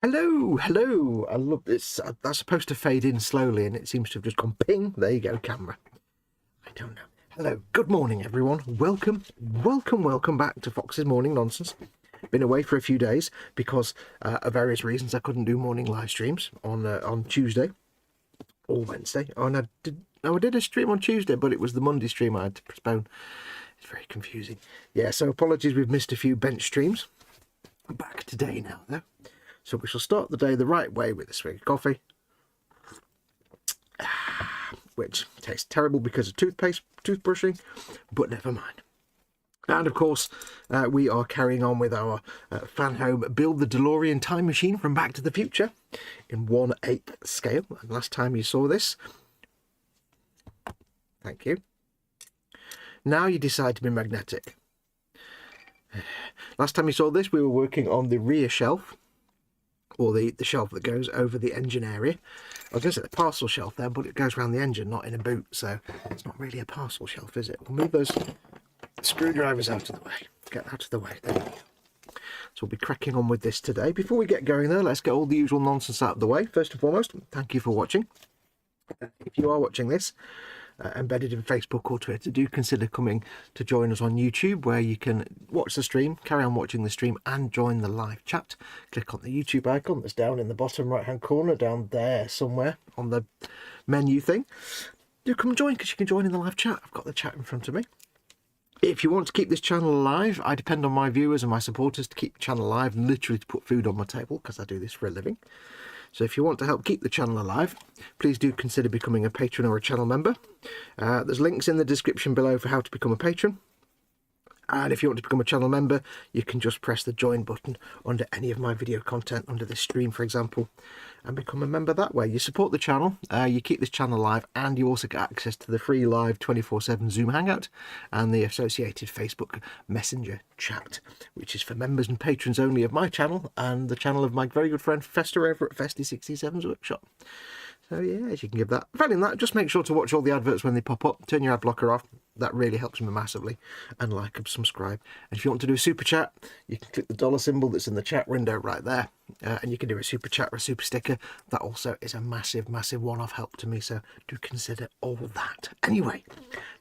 Hello, hello. I love this. That's supposed to fade in slowly, and it seems to have just gone ping. There you go, camera. I don't know. Hello, good morning, everyone. Welcome back to Fox's Morning Nonsense. Been away for a few days because of various reasons I couldn't do morning live streams on Tuesday or Wednesday. Oh, and I did a stream on Tuesday, but it was the Monday stream I had to postpone. It's very confusing. Yeah, so apologies, we've missed a few bench streams. I'm back today now, though. So we shall start the day the right way with a swig of coffee, which tastes terrible because of toothbrushing, but never mind. And of course, we are carrying on with our Fanhome Build the DeLorean time machine from Back to the Future in 1/8 scale. And last time you saw this, thank you. Now you decide to be magnetic. Last time you saw this, we were working on the rear shelf, or the shelf that goes over the engine area. I was going to say the parcel shelf there, but it goes around the engine, not in a boot, so it's not really a parcel shelf, is it? We'll move those screwdrivers out of the way. Get out of the way. There we go. So we'll be cracking on with this today. Before we get going, though, let's get all the usual nonsense out of the way. First and foremost, thank you for watching. If you are watching this, embedded in Facebook or Twitter, do consider coming to join us on YouTube, where you can watch the stream, carry on watching the stream, and join the live chat. Click on the YouTube icon that's down in the bottom right hand corner, down there somewhere on the menu thing. Do come join, because you can join in the live chat. I've got the chat in front of me. If you want to keep this channel alive, I depend on my viewers and my supporters to keep the channel alive and literally to put food on my table, because I do this for a living. So if you want to help keep the channel alive, please do consider becoming a patron or a channel member. There's links in the description below for how to become a patron. And if you want to become a channel member, you can just press the join button under any of my video content, under this stream, for example, and become a member that way. You support the channel, you keep this channel alive, and you also get access to the free live 24/7 Zoom hangout and the associated Facebook Messenger chat, which is for members and patrons only of my channel and the channel of my very good friend Fester over at Festy67's workshop. So yes, you can give that. Failing that, just make sure to watch all the adverts when they pop up. Turn your ad blocker off. That really helps me massively. And like and subscribe. And if you want to do a super chat, you can click the dollar symbol that's in the chat window right there. And you can do a super chat or a super sticker. That also is a massive, massive one-off help to me. So do consider all that. Anyway,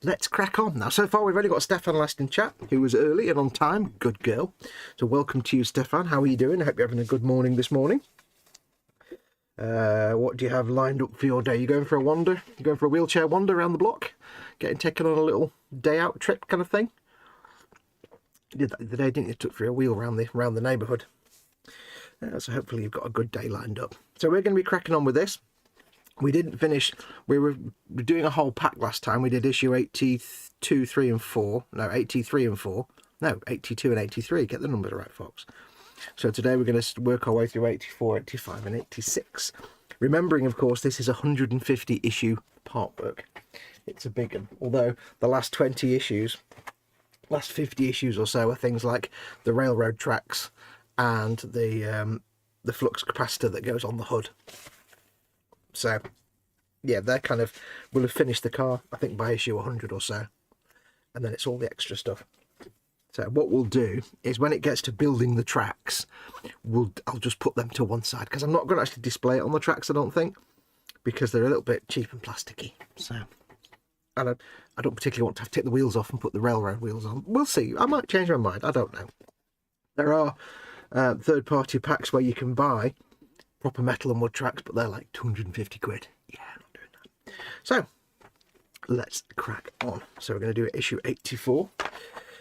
let's crack on. Now, so far we've only got Stefan last in chat, who was early and on time. Good girl. So welcome to you, Stefan. How are you doing? I hope you're having a good morning this morning. What do you have lined up for your day? You going for a wander? You going for a wheelchair wander around the block? Getting taken on a little day out trip kind of thing? You did that the other day, didn't you? Took for a wheel around the neighbourhood. So hopefully you've got a good day lined up. So we're going to be cracking on with this. We didn't finish. We were doing a whole pack last time. We did issue 82, 3 and 4. No, 83 and 4. No, 82 and 83. Get the numbers right, folks. So today we're going to work our way through 84, 85 and 86. Remembering, of course, this is a 150 issue part work. It's a big one. Although the last 20 issues, last 50 issues or so are things like the railroad tracks and the flux capacitor that goes on the hood. So, yeah, they're kind of, we'll have finished the car, I think, by issue 100 or so. And then it's all the extra stuff. So what we'll do is when it gets to building the tracks, I'll just put them to one side, because I'm not going to actually display it on the tracks, I don't think, because they're a little bit cheap and plasticky. So, and I don't particularly want to take the wheels off and put the railroad wheels on. We'll see. I might change my mind. I don't know. There are third-party packs where you can buy proper metal and wood tracks, but they're like 250 quid. Yeah, I'm not doing that. So let's crack on. So we're going to do issue 84.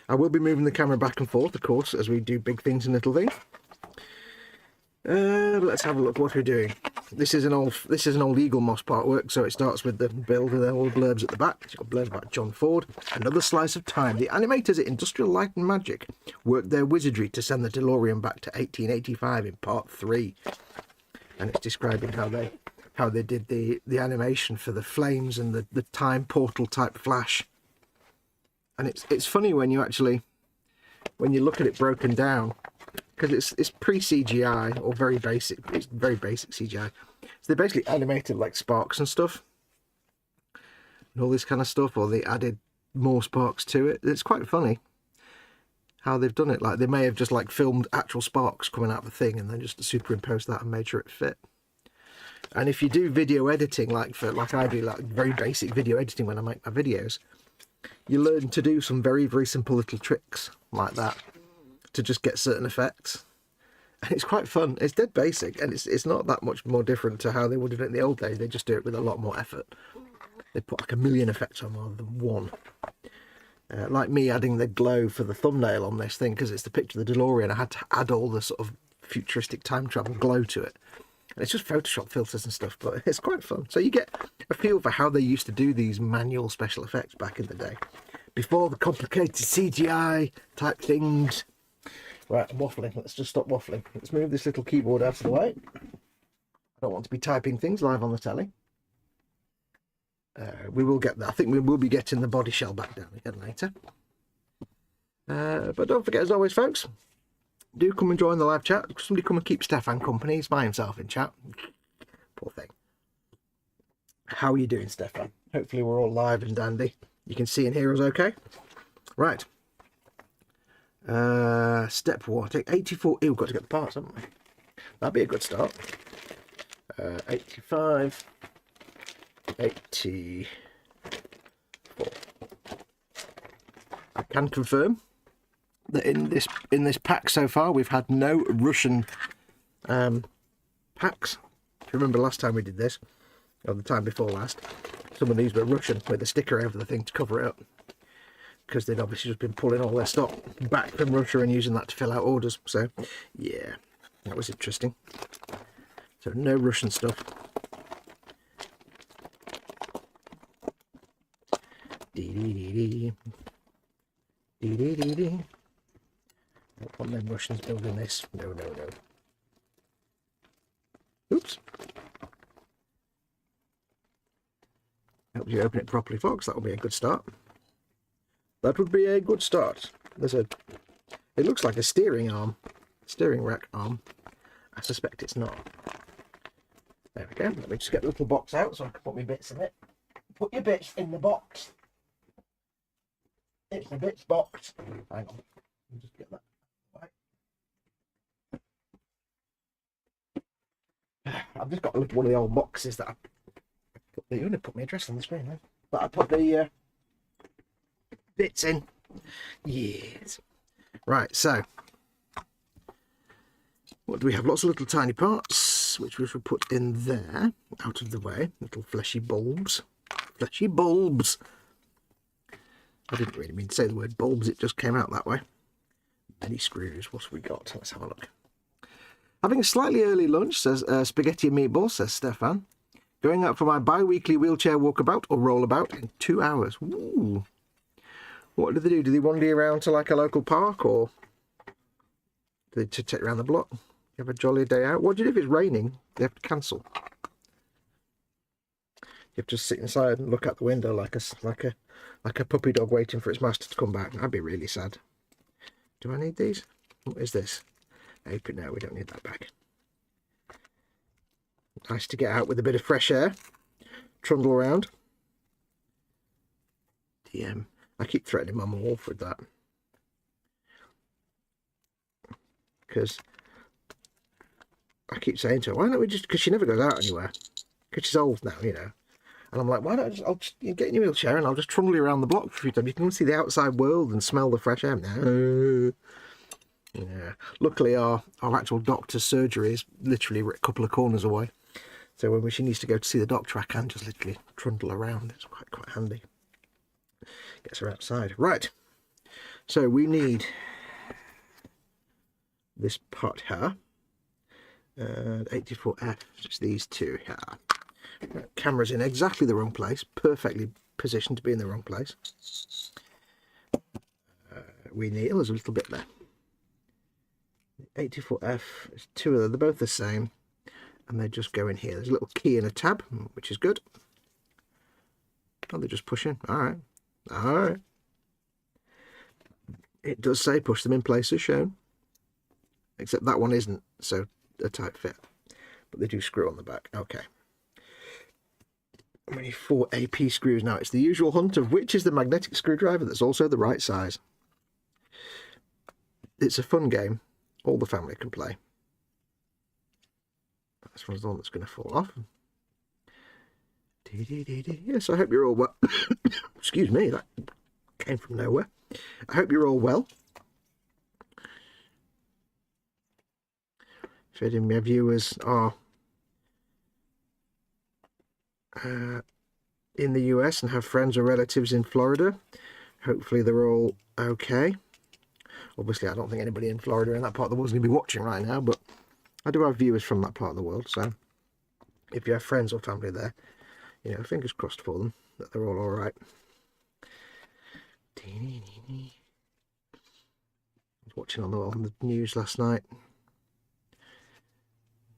I will be moving the camera back and forth, of course, as we do big things and little things. Let's have a look what we're doing. This is an old Eagle Moss part work, so it starts with the build and then all the blurbs at the back. It's got blurbs about John Ford. Another slice of time. The animators at Industrial Light and Magic worked their wizardry to send the DeLorean back to 1885 in part 3. And it's describing how they did the animation for the flames and the time portal type flash. And it's funny when you look at it broken down, because it's pre-CGI or very basic. It's very basic CGI. So they basically animated like sparks and stuff, and all this kind of stuff, or they added more sparks to it. It's quite funny. how they've done it. Like they may have just like filmed actual sparks coming out of the thing and then just superimposed that and made sure it fit. And if you do video editing, like I do, like very basic video editing when I make my videos, you learn to do some very, very simple little tricks like that to just get certain effects. And it's quite fun. It's dead basic, and it's not that much more different to how they would have done it in the old days. They just do it with a lot more effort. They put like a million effects on rather than one. Like me adding the glow for the thumbnail on this thing, because it's the picture of the DeLorean, I had to add all the sort of futuristic time travel glow to it. And it's just Photoshop filters and stuff, but it's quite fun. So you get a feel for how they used to do these manual special effects back in the day, before the complicated CGI type things. Right, I'm waffling. Let's just stop waffling. Let's move this little keyboard out of the way. I don't want to be typing things live on the telly. We will get that. I think we will be getting the body shell back down again later. But don't forget, as always, folks, do come and join the live chat. Somebody come and keep Stefan company. He's by himself in chat. Poor thing. How are you doing, Stefan? Hopefully we're all live and dandy. You can see and hear us okay? Right. Step 1. Take 84. We've got to get the parts, haven't we? That'd be a good start. 85. 84. I can confirm that in this pack so far we've had no Russian packs. If you remember last time we did this, or the time before last, some of these were Russian with a sticker over the thing to cover it up, because they'd obviously just been pulling all their stock back from Russia and using that to fill out orders. So yeah, that was interesting. So no Russian stuff. Dee. Don't want them Russians building this. No. Oops. Helps you open it properly, Foxx. That will be a good start. That would be a good start. It looks like a steering rack arm. I suspect it's not. There we go. Let me just get the little box out so I can put my bits in it. Put your bits in the box. It's the bits box. Hang on. Let me just get that right. I've just got one of the old boxes that you're going to put my address on the screen, right? But I put the bits in. Yes. Right, so what do we have? Lots of little tiny parts, which we should put in there, out of the way. Little fleshy bulbs. Fleshy bulbs. I didn't really mean to say the word bulbs, it just came out that way. Many screws. What have we got? Let's have a look. Having a slightly early lunch, says spaghetti and meatballs, says Stefan. Going out for my bi-weekly wheelchair walkabout or rollabout in 2 hours. Ooh. What do they do? Do they wander around to like a local park, or do they take around the block? You have a jolly day out. What do you do if it's raining? They have to cancel. You have to sit inside and look out the window like a puppy dog waiting for its master to come back. That'd be really sad. Do I need these? What is this? Apron? No, we don't need that back. Nice to get out with a bit of fresh air. Trundle around. DM. I keep threatening Mama Wolf with that. Because I keep saying to her, why don't we just... Because she never goes out anywhere. Because she's old now, you know. And I'm like, why don't I'll just get in your wheelchair and I'll just trundle you around the block for a few times. You can see the outside world and smell the fresh air. No. Yeah. Luckily, our actual doctor's surgery is literally a couple of corners away. So when she needs to go to see the doctor, I can just literally trundle around. It's quite handy. Gets her outside. Right. So we need this part here. 84F. Just these two here. Right, camera's in exactly the wrong place. Perfectly positioned to be in the wrong place. We need... Oh, there's a little bit there. 84F. There's two of them. They're both the same. And they just go in here. There's a little key and a tab, which is good. Oh, they just push in. Alright. Alright. It does say push them in place as shown. Except that one isn't so a tight fit. But they do screw on the back. Okay. We need 4 AP screws now. It's the usual hunt of which is the magnetic screwdriver that's also the right size. it's a fun game. All the family can play. This one's the one that's going to fall off. Yes, I hope you're all well. Excuse me, that came from nowhere. I hope you're all well. If any of my viewers are in the US and have friends or relatives in Florida, hopefully they're all okay. Obviously, I don't think anybody in Florida in that part of the world is going to be watching right now, but I do have viewers from that part of the world, so if you have friends or family there, you know, fingers crossed for them that they're all alright. I was watching on the news last night,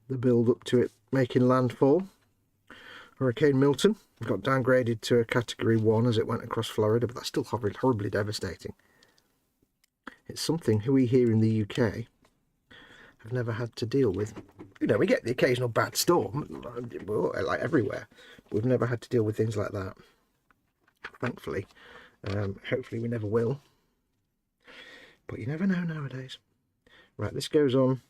the build up to it making landfall. Hurricane Milton got downgraded to a category 1 as it went across Florida, but that's still horribly devastating. It's something we here in the UK have never had to deal with. You know, we get the occasional bad storm, like everywhere. We've never had to deal with things like that, thankfully. Hopefully we never will. But you never know nowadays. Right, this goes on.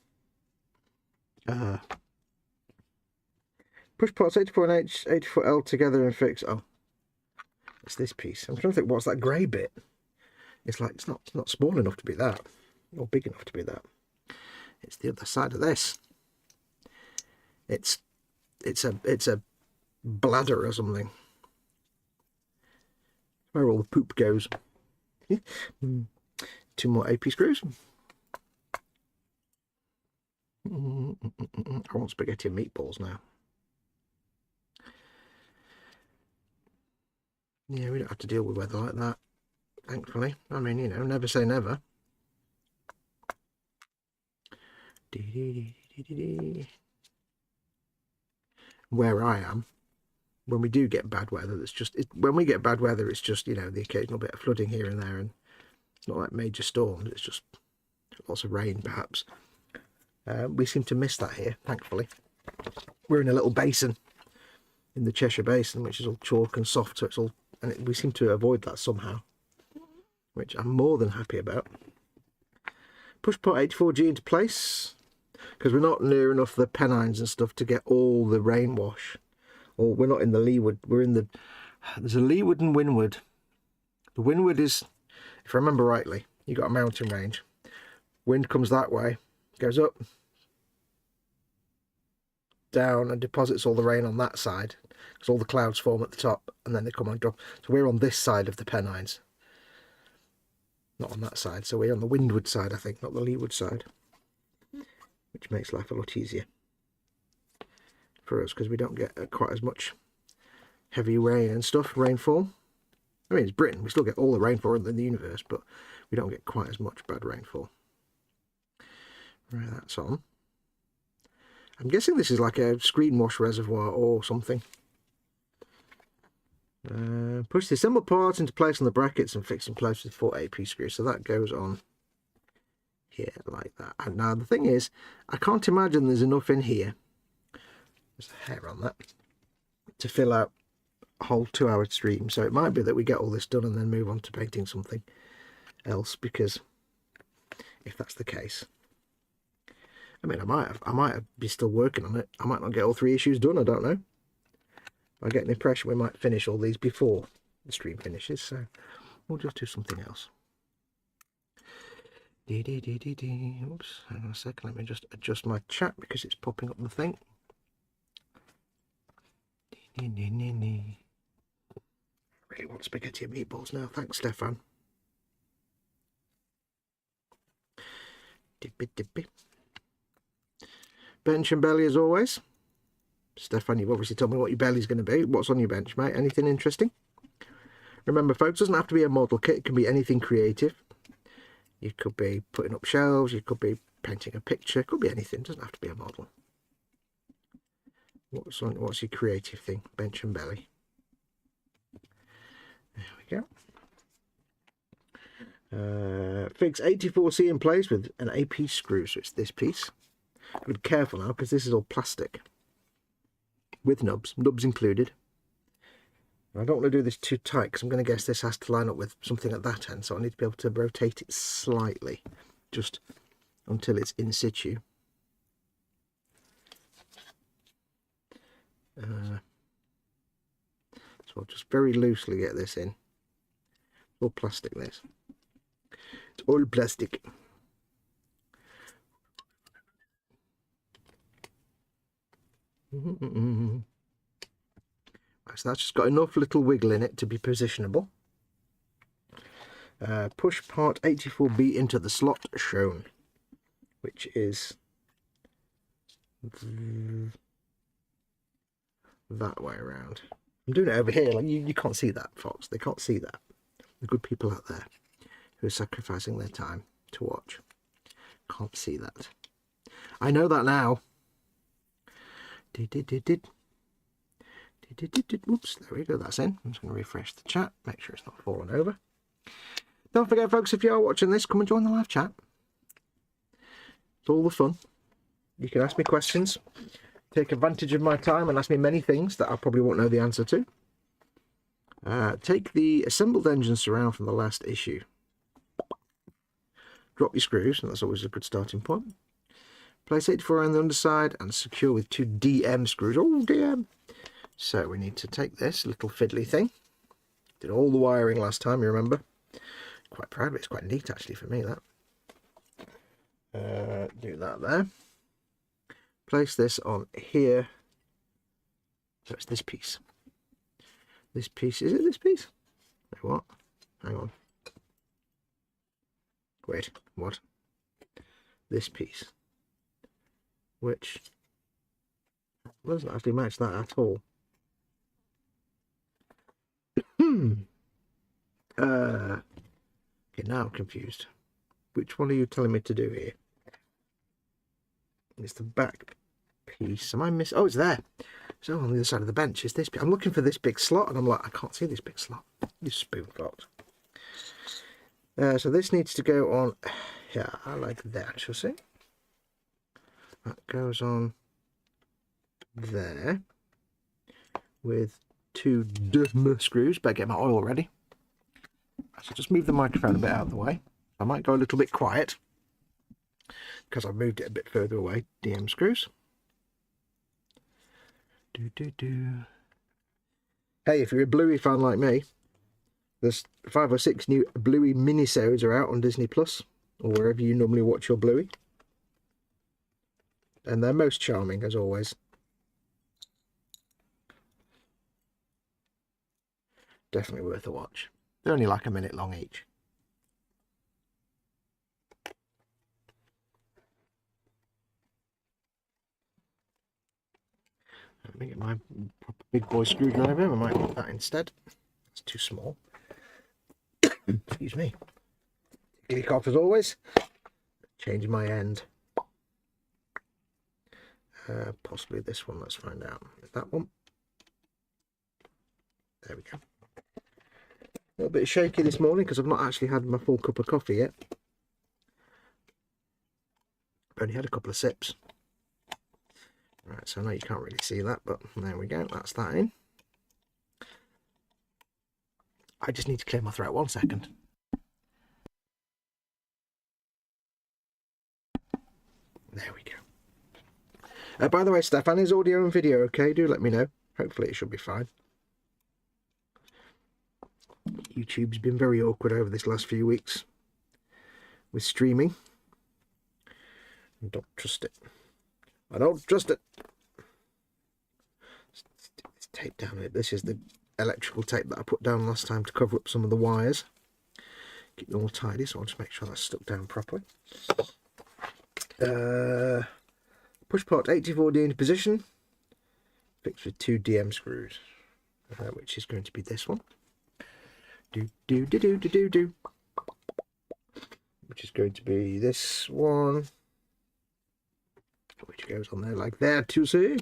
Push parts 84H, 84L together and fix. Oh, it's this piece. I'm trying to think, what's that grey bit? It's like, it's not small enough to be that, or big enough to be that. It's the other side of this. It's a bladder or something. Where all the poop goes. 2 more AP screws. I want spaghetti and meatballs now. Yeah, we don't have to deal with weather like that, thankfully. I mean, you know, never say never. Where I am, when we do get bad weather, when we get bad weather, it's just, you know, the occasional bit of flooding here and there, and it's not like major storms, it's just lots of rain, perhaps. We seem to miss that here, thankfully. We're in a little basin in the Cheshire Basin, which is all chalk and soft, so it's all, and we seem to avoid that somehow, which I'm more than happy about. Push part 84G into place, because we're not near enough the Pennines and stuff to get all the rain wash. Or we're not in the leeward, we're in the, there's a leeward and windward. The windward is, if I remember rightly, you've got a mountain range. Wind comes that way, goes up, down, and deposits all the rain on that side, because all the clouds form at the top, and then they come and drop. So we're on this side of the Pennines. Not on that side, so we're on the windward side, I think, not the leeward side. Which makes life a lot easier for us, because we don't get quite as much heavy rain and stuff, rainfall. I mean, it's Britain, we still get all the rainfall in the universe, but we don't get quite as much bad rainfall. Right, that's on. I'm guessing this is like a screen wash reservoir or something. Push the assembled parts into place on the brackets and fix them close with 4 AP screws. So that goes on here like that. And now the thing is, I can't imagine there's enough in here, there's a hair on that, to fill out a whole 2-hour stream. So it might be that we get all this done and then move on to painting something else, because if that's the case, I mean, I might be still working on it. I might not get all 3 issues done, I don't know. I get an impression we might finish all these before the stream finishes, so we'll just do something else. Oops, hang on a second, let me just adjust my chat because it's popping up the thing. Really want spaghetti and meatballs now, thanks Stefan. Dippy. Bench and belly as always. Stefan, you've obviously told me what your belly's going to be. What's on your bench, mate? Anything interesting? Remember, folks, it doesn't have to be a model kit. It can be anything creative. You could be putting up shelves. You could be painting a picture. It could be anything. It doesn't have to be a model. What's your creative thing? Bench and belly. There we go. Fix 84C in place with an AP screw. So it's this piece. Be careful now, because this is all plastic. With nubs included. I don't want to do this too tight, because I'm going to guess this has to line up with something at that end, so I need to be able to rotate it slightly. just until it's in situ. So I'll just very loosely get this in. All plastic, this. It's all plastic. Right, so that's just got enough little wiggle in it to be positionable. Push part 84B into the slot shown, which is that way around. I'm doing it over here, like you can't see that, Fox. They can't see that. The good people out there who are sacrificing their time to watch can't see that. I know that now. Oops, there we go, that's in. I'm just going to refresh the chat, make sure it's not falling over. Don't forget, folks, if you are watching this, come and join the live chat. It's all the fun. You can ask me questions, take advantage of my time and ask me many things that I probably won't know the answer to. Take the assembled engine surround from the last issue. Drop your screws, and that's always a good starting point. Place 84 on the underside and secure with 2 DM screws. Oh, DM! So we need to take this little fiddly thing. Did all the wiring last time, you remember? Quite proud of it. It's quite neat, actually, for me, that. Do that there. Place this on here. So it's this piece. This piece, is it this piece? Wait, what? Hang on. Wait, what? This piece. Which doesn't actually match that at all. Okay, now I'm confused. Which one are you telling me to do here? It's the back piece. Am I missing? Oh, it's there. So on the other side of the bench is this. I'm looking for this big slot, and I'm like, I can't see this big slot. You spoon fox. So this needs to go on. Yeah, I like that. You'll see. That goes on there with 2 screws. Better get my oil ready. So just move the microphone a bit out of the way. I might go a little bit quiet because I've moved it a bit further away. DM screws. Hey, if you're a Bluey fan like me, there's 5 or 6 new Bluey minisodes are out on Disney Plus or wherever you normally watch your Bluey. And they're most charming, as always. Definitely worth a watch. They're only like a minute long each. Let me get my proper big boy screwdriver. I might want that instead. It's too small. Excuse me. Tickly cough as always. Change my end. Possibly this one. Let's find out. That one. There we go. A little bit shaky this morning because I've not actually had my full cup of coffee yet. I've only had a couple of sips. Right, so I know you can't really see that, but there we go. That's that in. I just need to clear my throat 1 second. There we go. By the way, Stefan, is audio and video okay? Do let me know. Hopefully it should be fine. YouTube's been very awkward over this last few weeks with streaming. I don't trust it. I don't trust it. It's tape down here. This is the electrical tape that I put down last time to cover up some of the wires. Keep them all tidy, so I'll just make sure that's stuck down properly. Push part 84D into position. Fixed with 2 DM screws, which is going to be this one. Which is going to be this one. Which goes on there like that, you see.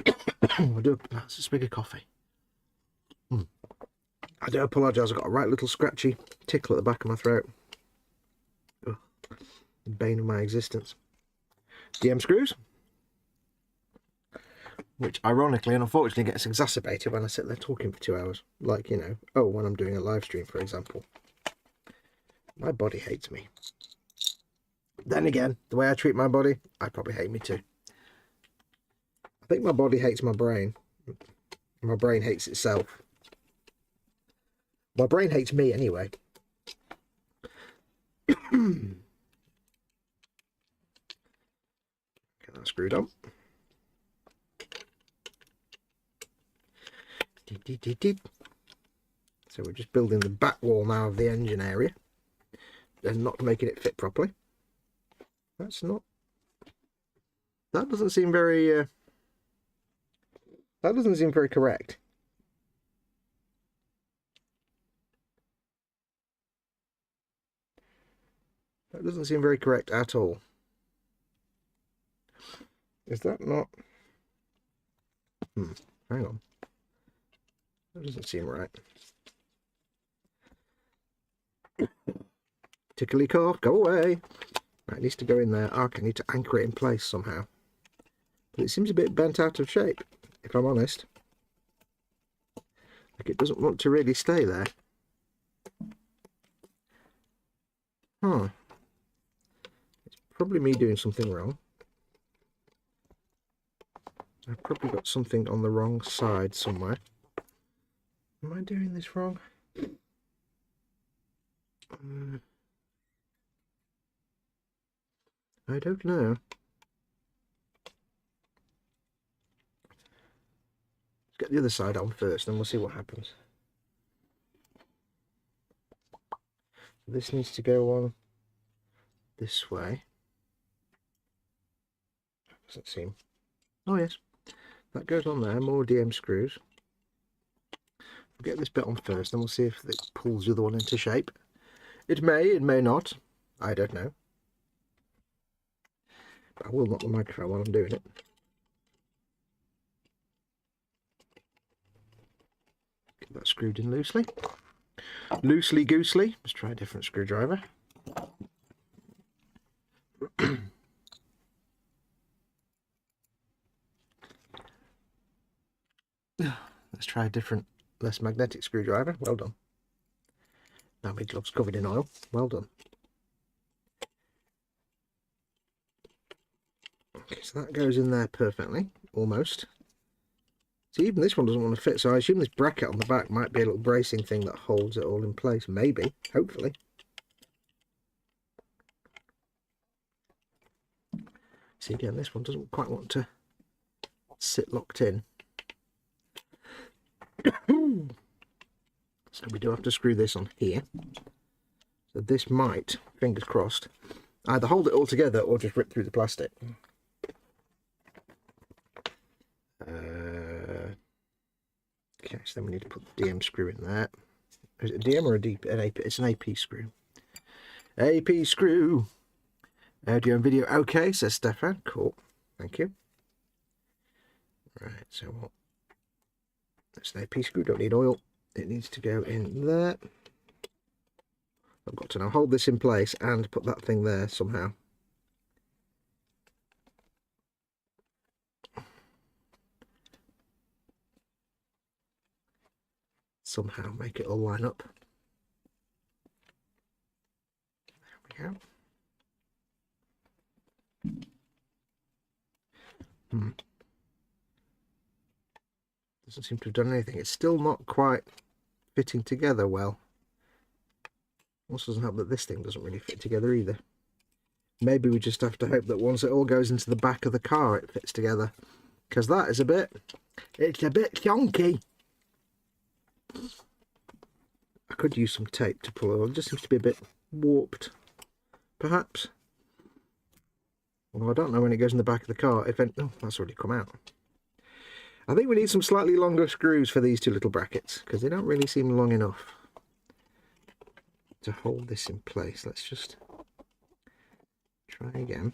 That's a swig of coffee. I do apologise, I've got a right little scratchy tickle at the back of my throat. Ugh. The bane of my existence. DM screws. Which ironically and unfortunately gets exacerbated when I sit there talking for 2 hours. Like, you know, when I'm doing a live stream, for example. My body hates me. Then again, the way I treat my body, I probably hate me too. I think my body hates my brain. My brain hates itself. My brain hates me anyway. Get that screwed on. So we're just building the back wall now of the engine area and not making it fit properly. That's not... That doesn't seem very... that doesn't seem very correct. That doesn't seem very correct at all. Is that not... hang on. That doesn't seem right. Tickly cough, go away. Right, it needs to go in there. I need to anchor it in place somehow. But it seems a bit bent out of shape, if I'm honest. Like it doesn't want to really stay there. Huh. It's probably me doing something wrong. I've probably got something on the wrong side somewhere. Am I doing this wrong? I don't know. Let's get the other side on first, then we'll see what happens. This needs to go on this way. Doesn't seem... Oh yes, that goes on there. More DM screws. We'll get this bit on first, then we'll see if it pulls the other one into shape. It may not. I don't know. But I will knock the microphone while I'm doing it. Get that screwed in loosely. Loosely goosely. Let's try a different screwdriver. Let's try a different, less magnetic screwdriver. Well done. Now my glove's covered in oil. Well done. Okay, so that goes in there perfectly, almost. See, even this one doesn't want to fit, so I assume this bracket on the back might be a little bracing thing that holds it all in place. Maybe, hopefully. See, again, this one doesn't quite want to sit locked in. So we do have to screw this on here. So this might, fingers crossed, either hold it all together or just rip through the plastic. Okay, so then we need to put the DM screw in there. Is it a DM or a D? An AP? It's an AP screw. AP screw. Audio and video. Okay, says Stefan. Cool. Thank you. Right, so what? That's an AP screw. Don't need oil. It needs to go in there. I've got to now hold this in place and put that thing there somehow. Somehow make it all line up. There we go. Doesn't seem to have done anything. It's still not quite fitting together well. Also doesn't help that this thing doesn't really fit together either. Maybe we just have to hope that once it all goes into the back of the car it fits together. Because that is it's a bit chunky. I could use some tape to pull it on. It just seems to be a bit warped, perhaps. Well, I don't know when it goes in the back of the car. Oh, that's already come out. I think we need some slightly longer screws for these two little brackets, because they don't really seem long enough to hold this in place. Let's just try again.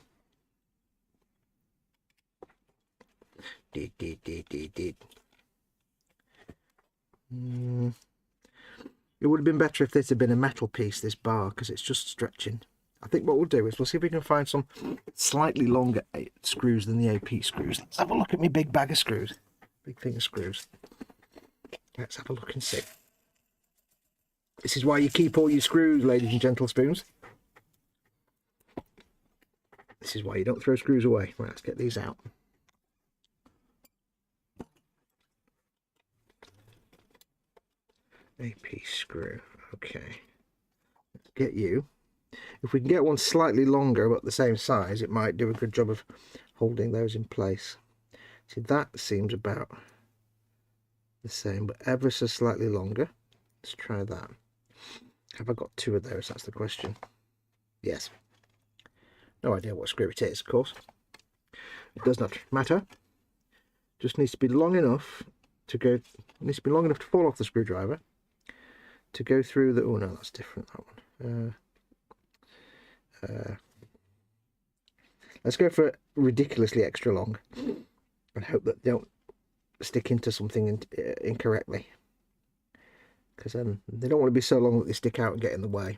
It would have been better if this had been a metal piece, this bar, because it's just stretching. I think what we'll do is we'll see if we can find some slightly longer screws than the AP screws. Let's have a look at my big bag of screws. Big thing of screws. Let's have a look and see. This is why you keep all your screws, ladies and gentle spoons. This is why you don't throw screws away. Right, let's get these out. A piece screw. Okay. Let's get you. If we can get one slightly longer but the same size, it might do a good job of holding those in place. See, that seems about the same, but ever so slightly longer. Let's try that. Have I got two of those? That's the question. Yes. No idea what screw it is, of course. It does not matter. Just needs to be long enough to go. It needs to be long enough to fall off the screwdriver. To go through the. Oh no, that's different. That one. Let's go for ridiculously extra long, and hope that they don't stick into something incorrectly. Because they don't want to be so long that they stick out and get in the way.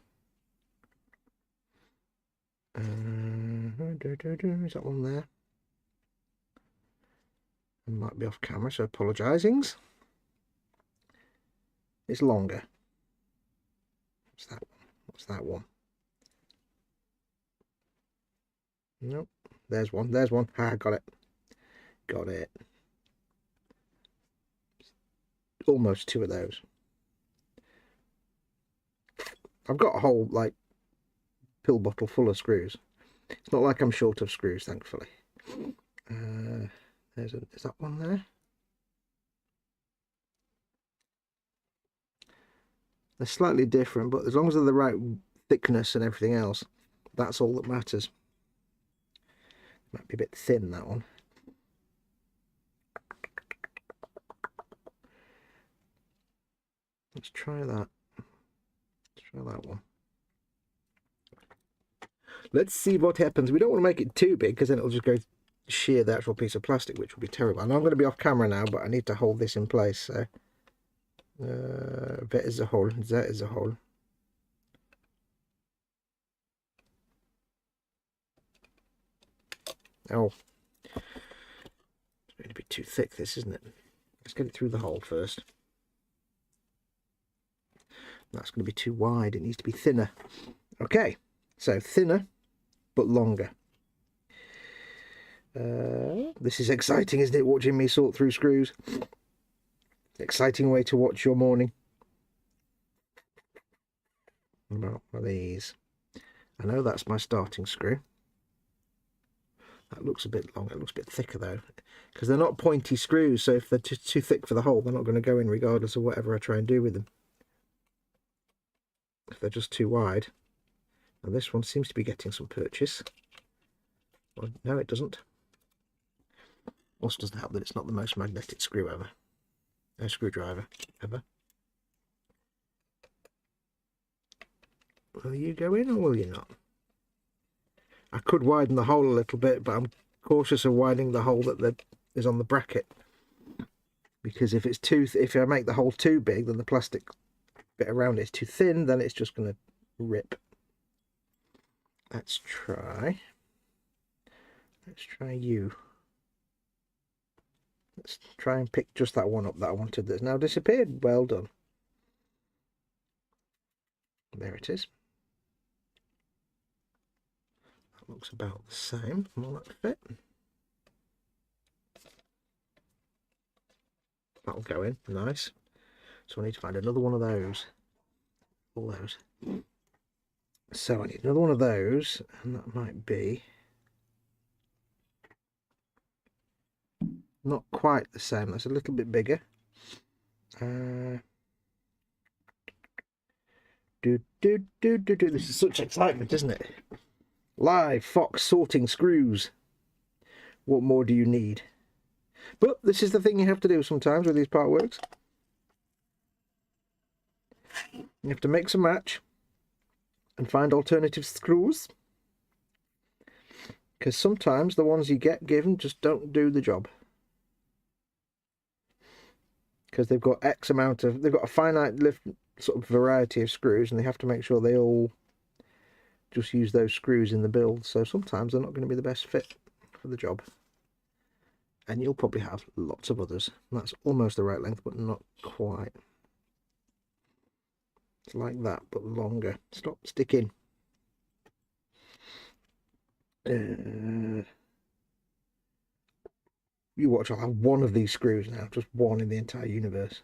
Is that one there? It might be off camera, so apologisings. It's longer. What's that one? What's that one? Nope. There's one. There's one. Ah, got it. Got it. Almost two of those. I've got a whole, like, pill bottle full of screws. It's not like I'm short of screws, thankfully. Is that one there? They're slightly different, but as long as they're the right thickness and everything else, that's all that matters. Might be a bit thin, that one. Let's try that. Let's try that one. Let's see what happens. We don't want to make it too big because then it'll just go shear the actual piece of plastic, which would be terrible. I know I'm going to be off camera now, but I need to hold this in place. So that is a hole. That is a hole. Oh, it's going to be too thick, this, isn't it? Let's get it through the hole first. That's going to be too wide. It needs to be thinner. Okay, so thinner but longer. This is exciting, isn't it? Watching me sort through screws. Exciting way to watch your morning. What about one of these? I know that's my starting screw. That looks a bit long. It looks a bit thicker though, because they're not pointy screws. So if they're too thick for the hole, they're not going to go in regardless of whatever I try and do with them. If they're just too wide. And this one seems to be getting some purchase. Well, no, it doesn't. Also doesn't help that it's not the most magnetic screw ever. No screwdriver ever. Will you go in or will you not? I could widen the hole a little bit, but I'm cautious of widening the hole that is on the bracket. Because if it's if I make the hole too big, then the plastic bit around it is too thin, then it's just going to rip. Let's try you. Let's try and pick just that one up that I wanted that's now disappeared. Well done. There it is. That looks about the same. More like fit. That'll go in. Nice. So I need to find another one of those. All those. So I need another one of those, and that might be not quite the same. That's a little bit bigger. This is such excitement, isn't it? Live Foxx sorting screws. What more do you need? But this is the thing you have to do sometimes with these part works. You have to mix and match and find alternative screws, because sometimes the ones you get given just don't do the job, because they've got they've got a finite sort of variety of screws, and they have to make sure they all just use those screws in the build. So sometimes they're not going to be the best fit for the job, and you'll probably have lots of others. That's almost the right length, but not quite. It's like that, but longer. Stop sticking. You watch, I'll have one of these screws now, just one in the entire universe.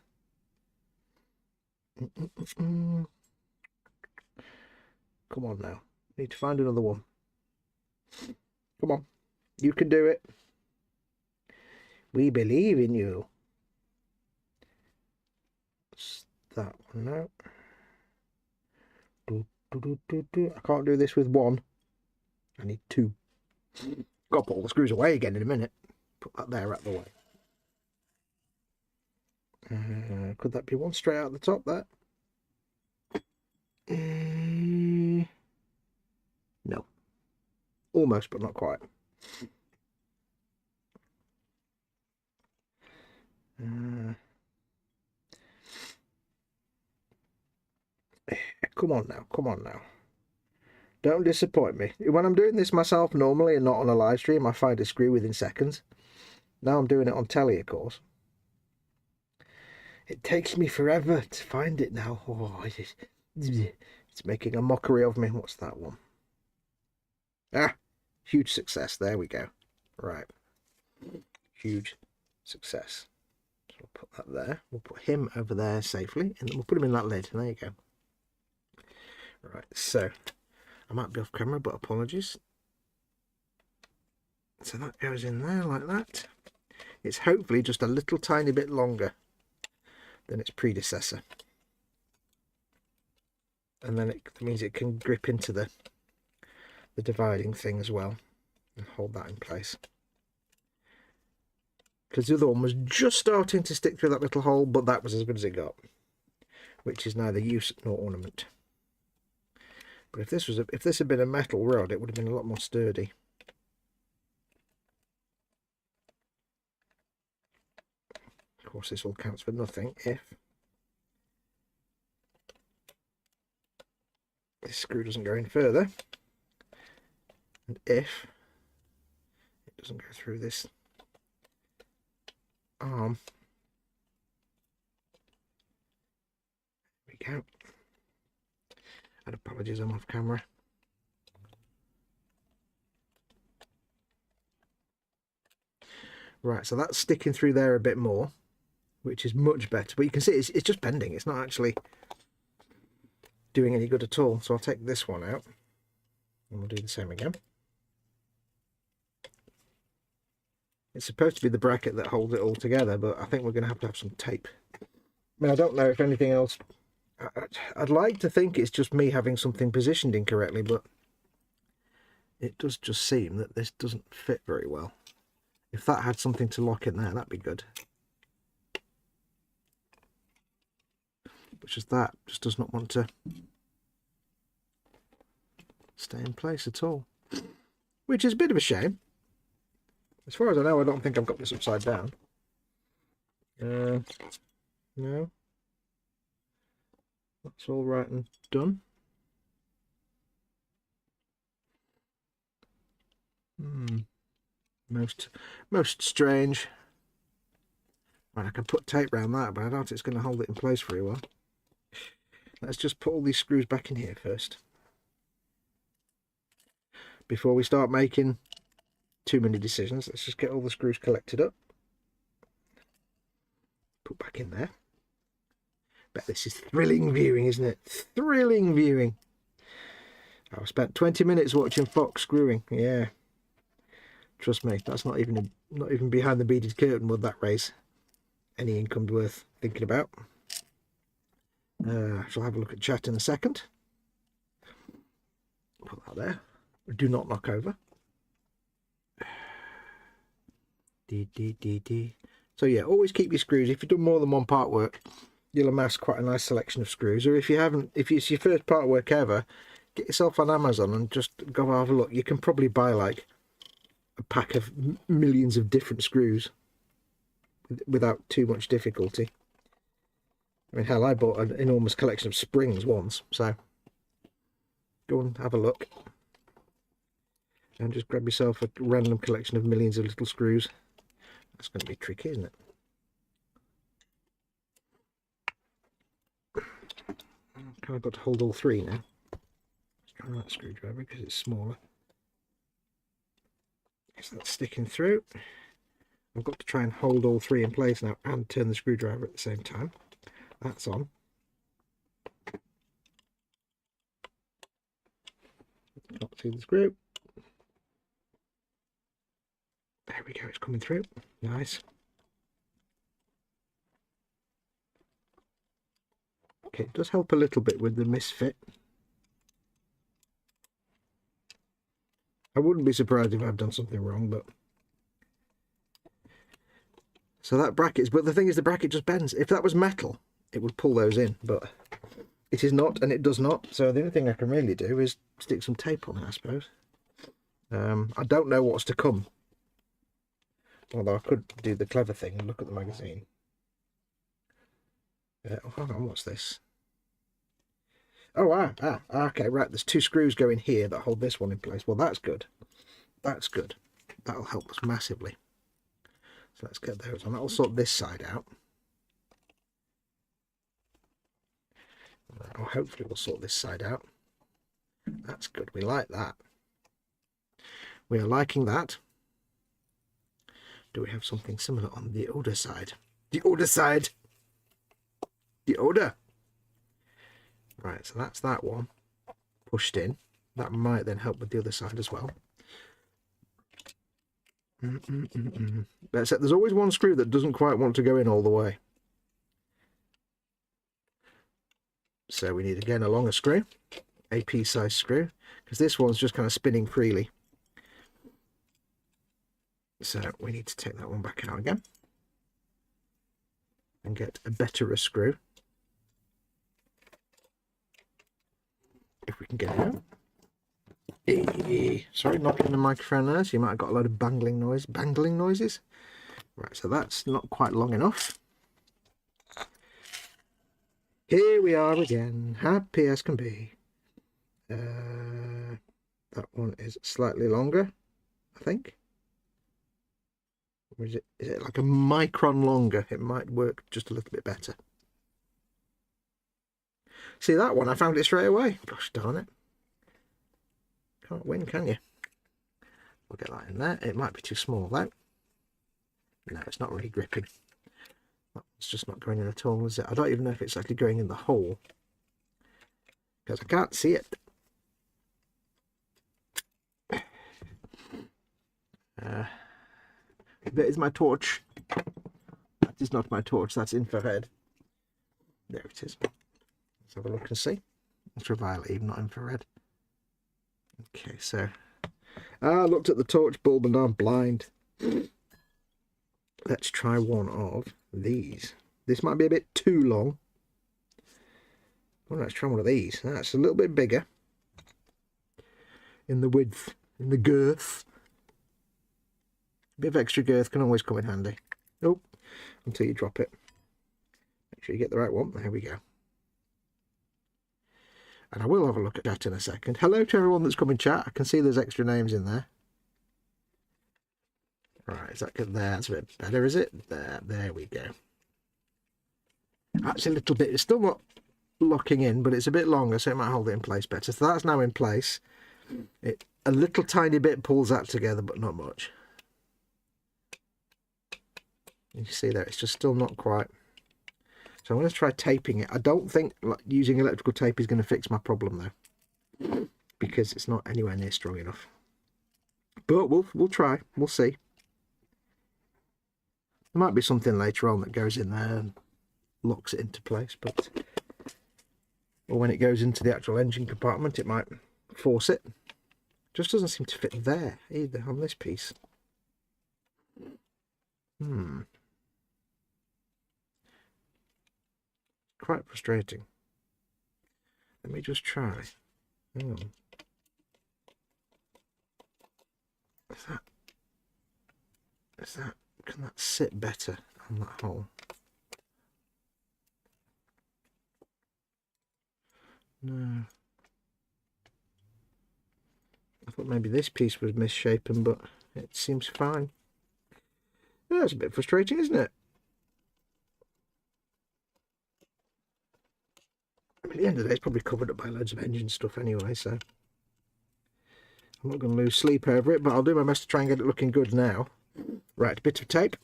Come on now. Need to find another one. Come on. You can do it. We believe in you. What's that one now? I can't do this with one. I need two. Got to put all the screws away again in a minute. Put that there out of the way. Could that be one straight out the top there? No. Almost, but not quite. Come on now, come on now. Don't disappoint me. When I'm doing this myself normally and not on a live stream, I find a screw within seconds. Now I'm doing it on telly, of course. It takes me forever to find it now. Oh, it's making a mockery of me. What's that one? Ah, huge success. There we go. Right. Huge success. So we'll put that there. We'll put him over there safely, and then we'll put him in that lid. And there you go. Right, so I might be off camera, but apologies. So that goes in there like that. It's hopefully just a little tiny bit longer than its predecessor. And then it means it can grip into the dividing thing as well and hold that in place. Because the other one was just starting to stick through that little hole, but that was as good as it got, which is neither use nor ornament. But if this had been a metal rod, it would have been a lot more sturdy. Of course, this all counts for nothing if this screw doesn't go in further, and if it doesn't go through this arm. There we go. And apologies, I'm off camera. Right, so that's sticking through there a bit more, which is much better. But you can see it's just bending. It's not actually doing any good at all. So I'll take this one out, and we'll do the same again. It's supposed to be the bracket that holds it all together, but I think we're going to have some tape. I mean, I don't know if anything else... I'd like to think it's just me having something positioned incorrectly, but it does just seem that this doesn't fit very well. If that had something to lock in there, that'd be good. But just that just does not want to stay in place at all, which is a bit of a shame. As far as I know, I don't think I've got this upside down. No. That's all right and done. Most strange. Right, I can put tape around that, but I doubt it's going to hold it in place very well. Let's just put all these screws back in here first, before we start making too many decisions. Let's just get all the screws collected up. Put back in there. Bet this is thrilling viewing, isn't it? Thrilling viewing. I've spent 20 minutes watching Foxx screwing. Yeah. Trust me, that's not even behind the beaded curtain would that raise any income worth thinking about. I shall have a look at chat in a second. Put that there. Do not knock over. So yeah, always keep your screws. If you've done more than one part work, you'll amass quite a nice selection of screws. Or if you haven't, if it's your first part work ever, get yourself on Amazon and just go have a look. You can probably buy like a pack of millions of different screws without too much difficulty. I mean, hell, I bought an enormous collection of springs once, so go and have a look and just grab yourself a random collection of millions of little screws. That's going to be tricky, isn't it? Kind of got to hold all three now. Let's try that screwdriver because it's smaller. So that's sticking through. I've got to try and hold all three in place now and turn the screwdriver at the same time. That's on. Not through the screw. There we go, it's coming through. Nice. Okay, it does help a little bit with the misfit. I wouldn't be surprised if I've done something wrong, but... So that bracket is... But the thing is, the bracket just bends. If that was metal, it would pull those in, but it is not, and it does not. So the only thing I can really do is stick some tape on it, I suppose. I don't know what's to come. Although I could do the clever thing and look at the magazine. Oh, hold on, what's this? Oh, okay, right. There's two screws going here that hold this one in place. Well, that's good. That's good. That'll help us massively. So let's get those on. That'll sort this side out. Or hopefully we'll sort this side out. That's good. We like that. We are liking that. Do we have something similar on the other side? The other side! The other! Right, so that's that one pushed in. That might then help with the other side as well. Except there's always one screw that doesn't quite want to go in all the way. So we need, again, a longer screw. A pea-sized screw. Because this one's just kind of spinning freely. So we need to take that one back out again. And get a better screw. If we can get it out. Sorry, knocking the microphone there, so you might have got a load of bangling noises. Right, so that's not quite long enough. Here we are again, happy as can be. That one is slightly longer, I think. Or is it like a micron longer? It might work just a little bit better. See that one? I found it straight away. Gosh darn it. Can't win, can you? We'll get that in there. It might be too small though. No, it's not really gripping. It's just not going in at all, is it? I don't even know if it's actually going in the hole. Because I can't see it. There is my torch. That is not my torch, that's infrared. There it is. Let's have a look and see. Ultraviolet, even not infrared. Okay, so I looked at the torch bulb and I'm blind. Let's try one of these. This might be a bit too long. Well, let's try one of these. That's a little bit bigger in the width, in the girth. A bit of extra girth can always come in handy. Oh, until you drop it. Make sure you get the right one. There we go. And I will have a look at that in a second. Hello to everyone that's come in chat. I can see there's extra names in there. Right, is that good there? That's a bit better, is it? There we go. That's a little bit, it's still not locking in, but it's a bit longer, so it might hold it in place better. So that's now in place. A little tiny bit pulls that together, but not much. You can see there, it's just still not quite. So I'm going to try taping it. I don't think using electrical tape is going to fix my problem though, because it's not anywhere near strong enough. But we'll try. We'll see. There might be something later on that goes in there and locks it into place, but or when it goes into the actual engine compartment, it might force it. Just doesn't seem to fit there either on this piece. Quite frustrating. Let me just try. Hang on. Can that sit better on that hole? No. I thought maybe this piece was misshapen, but it seems fine. Yeah, it's a bit frustrating, isn't it? At the end of the day, it's probably covered up by loads of engine stuff anyway, so I'm not going to lose sleep over it, but I'll do my best to try and get it looking good now. Right, a bit of tape.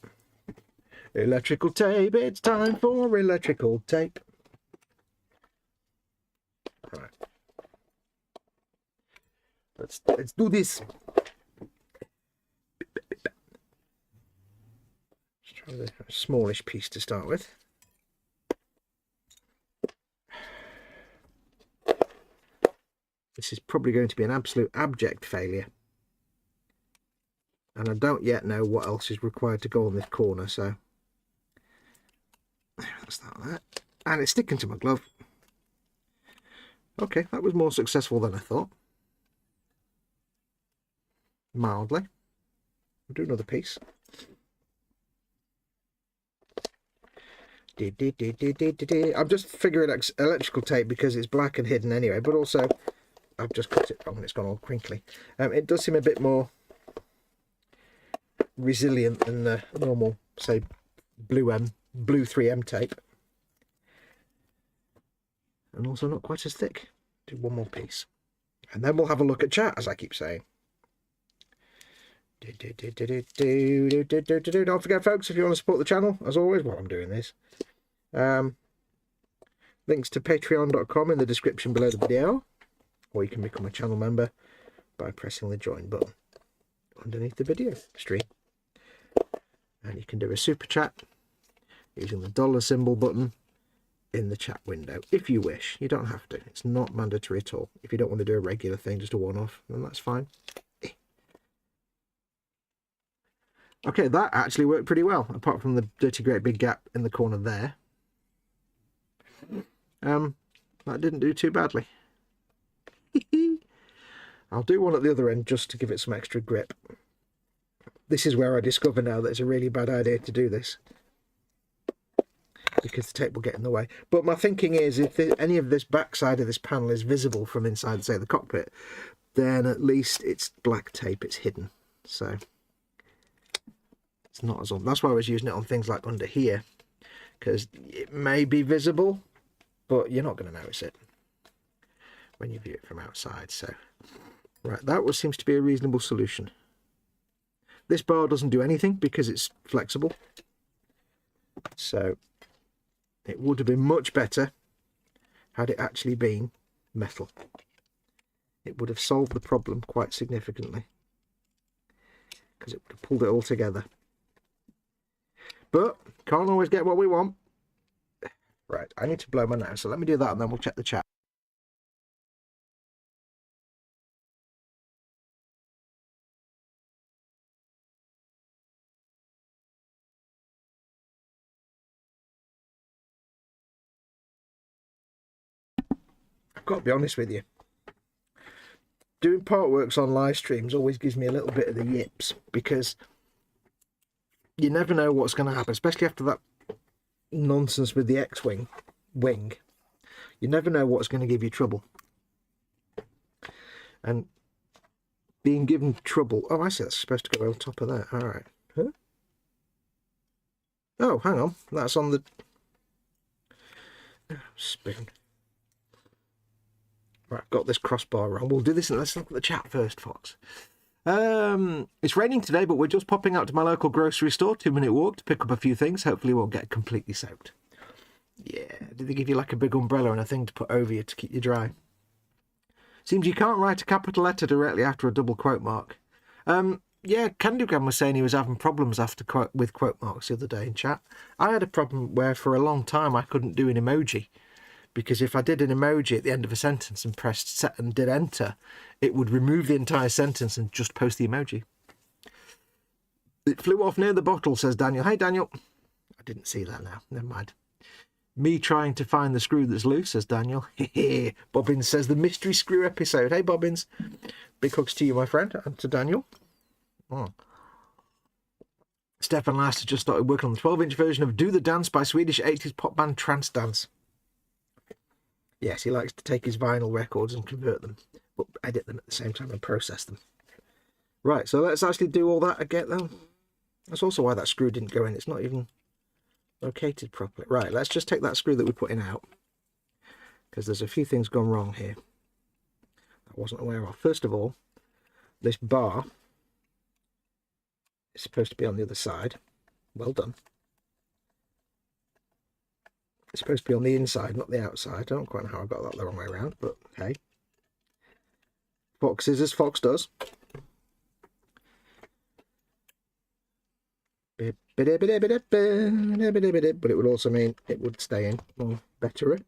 Electrical tape, it's time for electrical tape. Right. Let's do this. Let's try the smallish piece to start with. This is probably going to be an absolute abject failure. And I don't yet know what else is required to go on this corner, so that's that. And it's sticking to my glove. Okay, that was more successful than I thought. Mildly. We'll do another piece. I'm just figuring out electrical tape because it's black and hidden anyway, but also I've just cut it wrong and it's gone all crinkly. It does seem a bit more resilient than the normal, say, blue 3M tape, and also not quite as thick. Do one more piece and then we'll have a look at chat, as I keep saying. Don't forget, folks, if you want to support the channel, as always, while I'm doing this, links to patreon.com in the description below the video, or you can become a channel member by pressing the join button underneath the video stream. And you can do a super chat using the dollar symbol button in the chat window if you wish. You don't have to. It's not mandatory at all. If you don't want to do a regular thing, just a one-off, then that's fine. Okay, that actually worked pretty well, apart from the dirty great big gap in the corner there. That didn't do too badly. I'll do one at the other end just to give it some extra grip. This is where I discover now that it's a really bad idea to do this, because the tape will get in the way. But my thinking is, if any of this backside of this panel is visible from inside, say, the cockpit, then at least it's black tape, it's hidden. So it's not as on. That's why I was using it on things like under here, because it may be visible, but you're not going to notice it when you view it from outside. So, right, that seems to be a reasonable solution. This bar doesn't do anything because it's flexible. So it would have been much better had it actually been metal. It would have solved the problem quite significantly, because it would have pulled it all together. But can't always get what we want. Right, I need to blow my nose, so let me do that and then we'll check the chat. I've got to be honest with you. Doing partworks on live streams always gives me a little bit of the yips, because you never know what's going to happen, especially after that nonsense with the X-wing wing. You never know what's going to give you trouble. And being given trouble... Oh, I see, that's supposed to go on top of that. All right. Huh? Oh, hang on. That's on the... Spoon. Right, I've got this crossbar wrong. We'll do this and let's look at the chat first, Fox. It's raining today, but we're just popping out to my local grocery store, 2-minute walk, to pick up a few things. Hopefully we won't get completely soaked. Yeah, did they give you like a big umbrella and a thing to put over you to keep you dry? Seems you can't write a capital letter directly after a double quote mark. Yeah, Candygram was saying he was having problems with quote marks the other day in chat. I had a problem where for a long time I couldn't do an emoji, because if I did an emoji at the end of a sentence and pressed set and did enter, it would remove the entire sentence and just post the emoji. It flew off near the bottle, says Daniel. Hey, Daniel. I didn't see that now. Never mind. Me trying to find the screw that's loose, says Daniel. Bobbins says the mystery screw episode. Hey, Bobbins. Big hugs to you, my friend, and to Daniel. Oh. Stefan Last has just started working on the 12-inch version of Do the Dance by Swedish 80s pop band Trance Dance. Yes, he likes to take his vinyl records and convert them, but edit them at the same time and process them. Right, so let's actually do all that again, though. That's also why that screw didn't go in. It's not even located properly. Right, let's just take that screw that we put in out because there's a few things gone wrong here I wasn't aware of. First of all, this bar is supposed to be on the other side. Well done. It's supposed to be on the inside, not the outside. I don't quite know how I got that the wrong way around, but hey. Foxx is as Foxx does. But it would also mean it would stay in more better.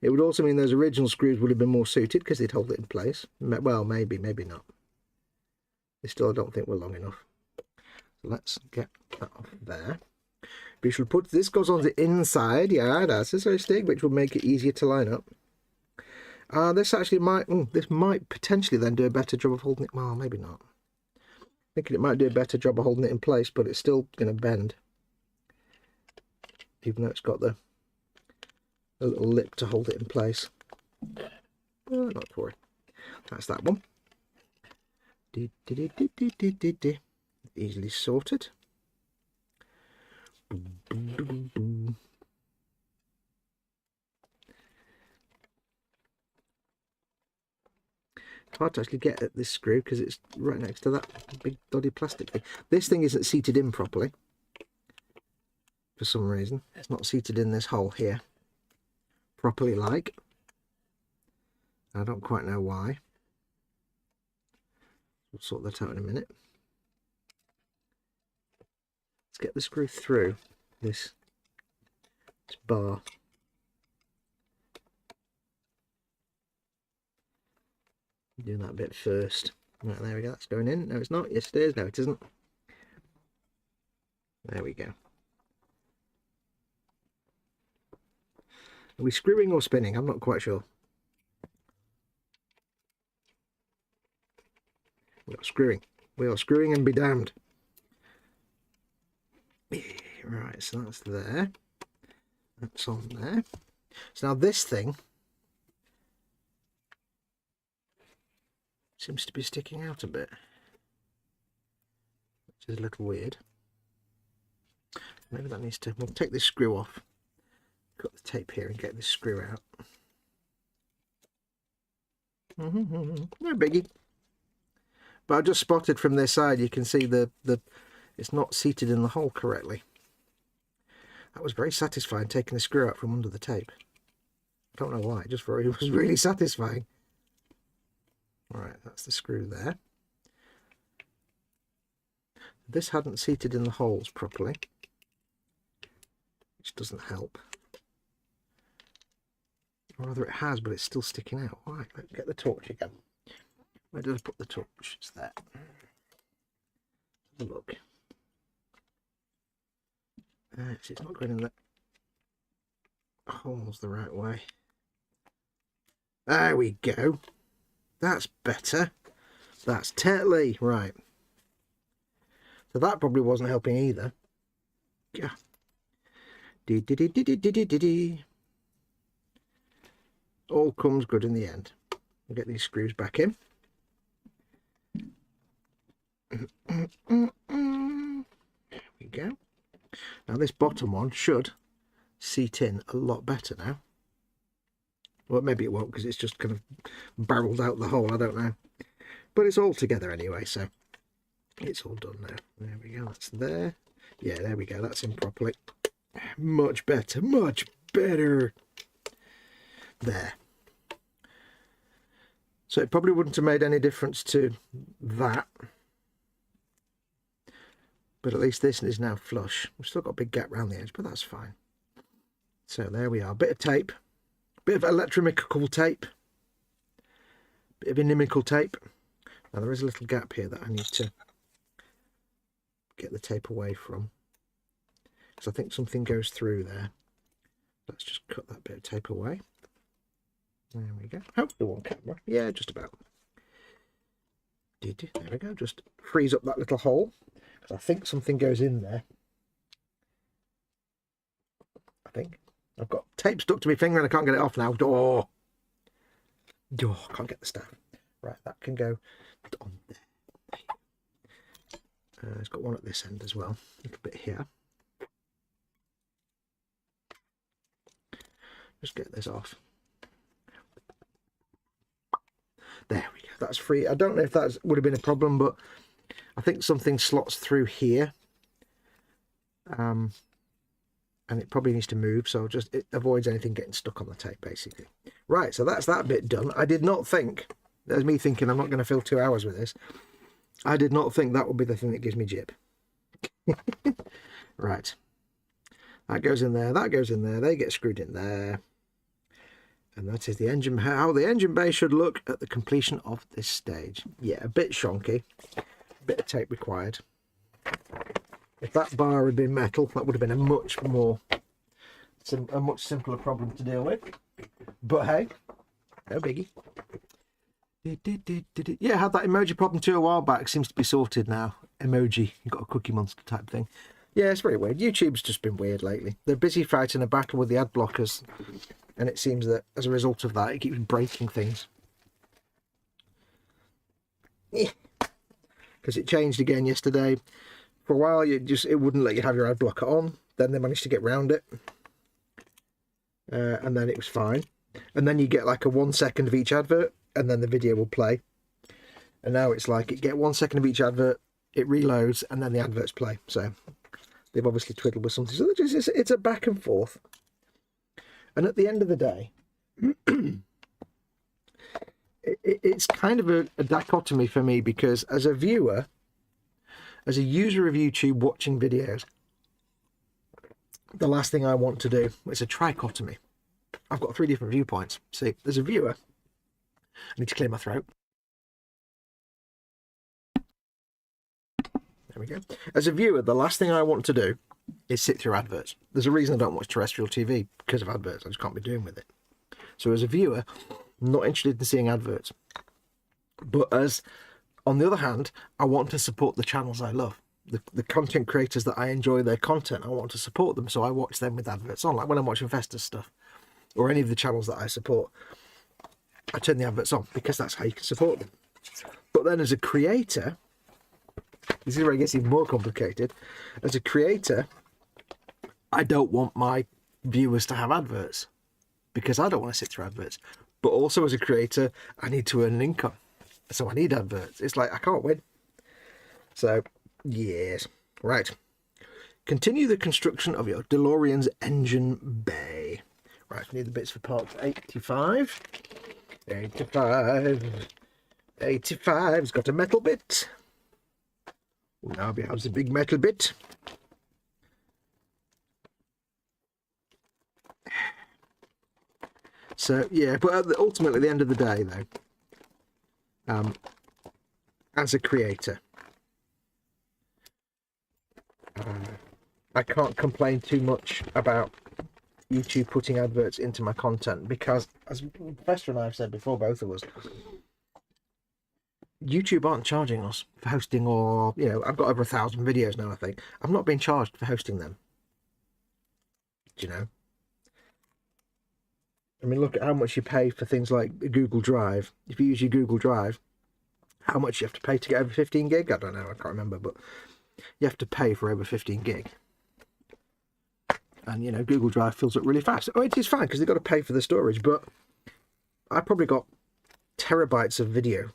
It would also mean those original screws would have been more suited because they'd hold it in place. Well, maybe not. They still, I don't think, were long enough. So let's get that off there. We should put this goes on the inside. Yeah, that's a stick, which would make it easier to line up. This actually might. This might potentially then do a better job of holding it. Well, maybe not. Thinking it might do a better job of holding it in place, but it's still going to bend, even though it's got a little lip to hold it in place. Not to worry. That's that one. Easily sorted. It's hard to actually get at this screw because it's right next to that big dodgy plastic thing. This thing isn't seated in properly for some reason. It's not seated in this hole here properly, like. I don't quite know why. We'll sort that out in a minute. Let's get the screw through this bar. Do that bit first. Right, there we go. That's going in. No, it's not. Yes, it is. No, it isn't. There we go. Are we screwing or spinning? I'm not quite sure. We are screwing. We are screwing and be damned. Right, so that's there. That's on there. So now this thing seems to be sticking out a bit, which is a little weird. Maybe that needs to. We'll take this screw off. Got the tape here and get this screw out. No biggie. But I just spotted from this side. You can see the it's not seated in the hole correctly. That was very satisfying, taking the screw out from under the tape. I don't know why. It was really satisfying. Right, that's the screw there. This hadn't seated in the holes properly, which doesn't help. Or rather it has, but it's still sticking out. Right, let's get the torch again. Where did I put the torch? It's there. Have a look. See, it's not going in the holes the right way. There we go. That's better. That's totally right. So that probably wasn't helping either. Yeah. All comes good in the end. We'll get these screws back in. There we go. Now this bottom one should seat in a lot better now. Well, maybe it won't because it's just kind of barreled out the hole. I don't know. But it's all together anyway, so it's all done now. There we go. That's there. Yeah, there we go. That's in properly. Much better. Much better. There. So it probably wouldn't have made any difference to that. But at least this is now flush. We've still got a big gap around the edge, but that's fine. So there we are. Bit of tape. Bit of electrochemical tape. Bit of inimical tape. Now there is a little gap here that I need to get the tape away from, because I think something goes through there. Let's just cut that bit of tape away. There we go. Oh, the one camera. Yeah, just about. There we go. Just freeze up that little hole, because I think something goes in there. I think. I've got tape stuck to my finger and I can't get it off now. Oh, can't get the staff. Right, that can go on there. It's got one at this end as well. A little bit here. Just get this off. that's free. I don't know if that would have been a problem, but I think something slots through here. And it probably needs to move, so just it avoids anything getting stuck on the tape, basically. Right, so that's that bit done. I did not think, there's me thinking I'm not going to fill 2 hours with this. I did not think that would be the thing that gives me jib. Right. That goes in there, that goes in there, they get screwed in there. And that is the engine, how the engine bay should look at the completion of this stage. Yeah, a bit shonky, a bit of tape required. If that bar had been metal, that would have been a much simpler problem to deal with. But hey, no biggie. Yeah, I had that emoji problem too a while back. Seems to be sorted now. Emoji, you got a Cookie Monster type thing. Yeah, it's very weird. YouTube's just been weird lately. They're busy fighting a battle with the ad blockers, and it seems that as a result of that, it keeps breaking things. Because it changed again yesterday. For a while, it wouldn't let you have your ad blocker on. Then they managed to get round it, and then it was fine. And then you get like a 1 second of each advert, and then the video will play. And now it's like it get 1 second of each advert, it reloads, and then the adverts play. So they've obviously twiddled with something. So it's a back and forth. And at the end of the day, it's kind of a dichotomy for me, because as a viewer, as a user of YouTube watching videos, the last thing I want to do is a trichotomy. I've got 3 different viewpoints. See, as a viewer, I need to clear my throat. There we go. As a viewer, the last thing I want to do is sit through adverts. There's a reason I don't watch terrestrial TV, because of adverts. I just can't be doing with it. So as a viewer, I'm not interested in seeing adverts. But on the other hand, I want to support the channels I love. The content creators that I enjoy their content, I want to support them, so I watch them with adverts on. Like when I'm watching Festus stuff, or any of the channels that I support, I turn the adverts on, because that's how you can support them. But then as a creator, this is where it gets even more complicated. As a creator, I don't want my viewers to have adverts, because I don't want to sit through adverts. But also as a creator, I need to earn an income, so I need adverts. It's like I can't win. So yes, right. Continue the construction of your DeLorean's engine bay. Right, we need the bits for part 85. 85's got a metal bit. Now we have the big metal bit. So yeah, but ultimately at the end of the day though, as a creator, I can't complain too much about YouTube putting adverts into my content, because as Professor and I have said before, both of us, YouTube aren't charging us for hosting, or I've got over 1,000 videos now. I think I'm not being charged for hosting them. Do you know? I mean, look at how much you pay for things like Google Drive. If you use your Google Drive, how much you have to pay to get over 15 gig? I don't know, I can't remember, but you have to pay for over 15 gig. And, Google Drive fills up really fast. Oh, it is fine, because they've got to pay for the storage, but I probably got terabytes of video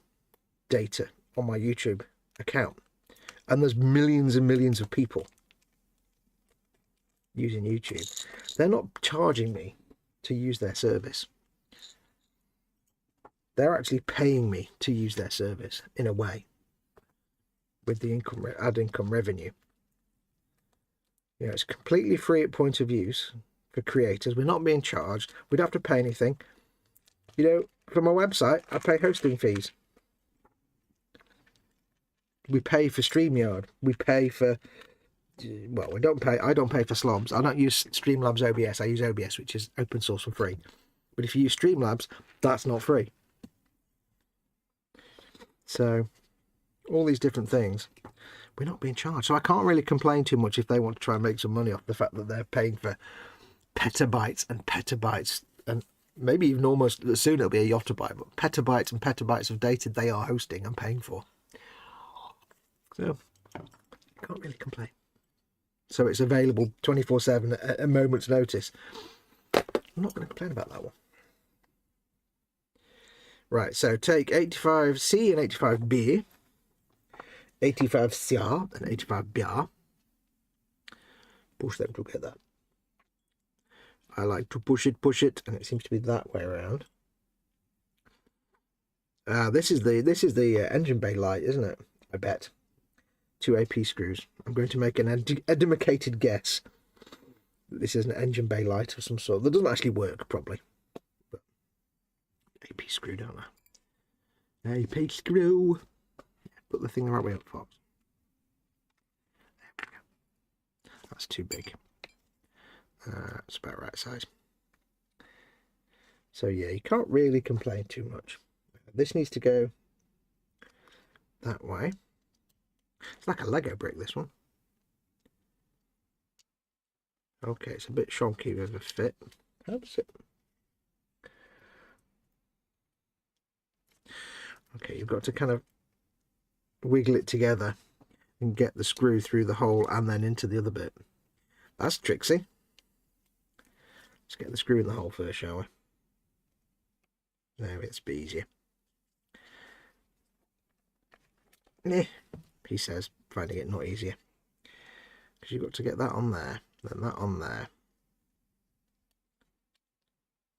data on my YouTube account. And there's millions and millions of people using YouTube. They're not charging me to use their service. They're actually paying me to use their service in a way, with the ad income revenue. It's completely free at point of use for creators. We're not being charged. We don't have to pay anything. For my website, I pay hosting fees. We pay for StreamYard. We pay for, well, I don't pay for Slobs. I don't use Streamlabs OBS. I use OBS, which is open source and free. But if you use Streamlabs, that's not free. So all these different things, we're not being charged. So I can't really complain too much if they want to try and make some money off the fact that they're paying for petabytes and petabytes, and maybe even almost soon it'll be a yottabyte, but petabytes and petabytes of data they are hosting and paying for. So I can't really complain. So it's available 24/7 at a moment's notice. I'm not going to complain about that one. Right, so take 85C and 85B, 85C and 85B, push them together. I like to push it, and it seems to be that way around. This is the engine bay light, isn't it? I bet. 2 AP screws. I'm going to make an educated guess. This is an engine bay light of some sort. That doesn't actually work, probably. But AP screw, don't I? AP screw. Put the thing the right way up, Fox. There we go. That's too big. It's about right size. So yeah, you can't really complain too much. This needs to go that way. It's like a Lego brick, this one. Okay, it's a bit shonky with a fit. How does it? Okay, you've got to kind of wiggle it together and get the screw through the hole and then into the other bit. That's tricksy. Let's get the screw in the hole first, shall we? There, it's be easier. He says, finding it not easier. Because you've got to get that on there, then that on there.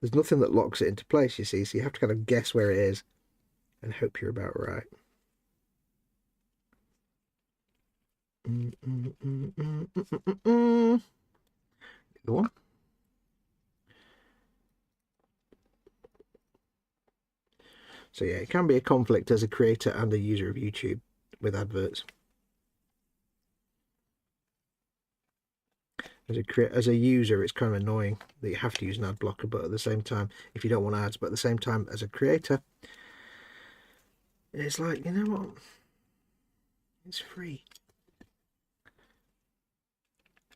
There's nothing that locks it into place, you see, so you have to kind of guess where it is and hope you're about right. The one. So yeah, it can be a conflict as a creator and a user of YouTube with adverts. As a user, it's kind of annoying that you have to use an ad blocker, but at the same time, if you don't want ads, but at the same time, as a creator, it's like, you know what? It's free.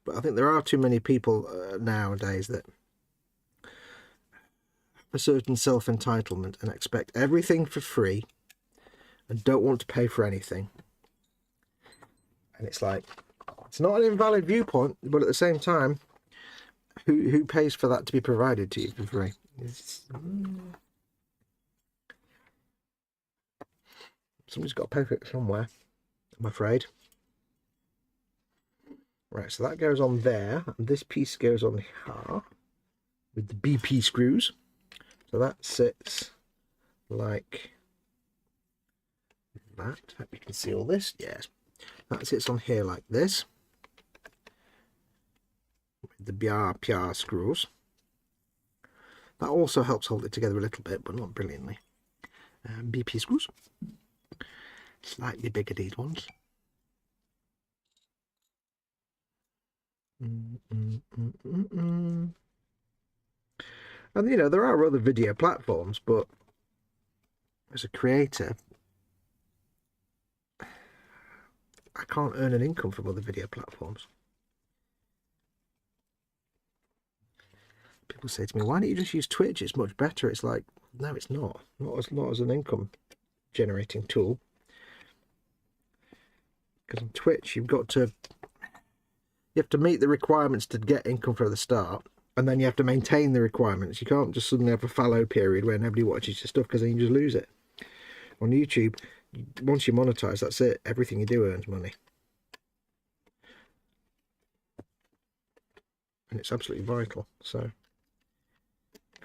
But I think there are too many people nowadays that have a certain self-entitlement and expect everything for free and don't want to pay for anything. And it's like, it's not an invalid viewpoint, but at the same time, who pays for that to be provided to you for free? Somebody's got to pay for it somewhere, I'm afraid. Right, so that goes on there, and this piece goes on here with the BP screws. So that sits like that. Hope you can see all this. Yes, that sits on here like this with the PR screws. That also helps hold it together a little bit, but not brilliantly. BP screws, slightly bigger these ones. And you know, there are other video platforms, but as a creator, I can't earn an income from other video platforms. People say to me, why don't you just use Twitch? It's much better. It's like, no, it's not. Not as an income generating tool. Because on Twitch, you have to meet the requirements to get income from the start, and then you have to maintain the requirements. You can't just suddenly have a fallow period where nobody watches your stuff, because then you just lose it. On YouTube, once you monetize, that's it. Everything you do earns money. And it's absolutely vital. So,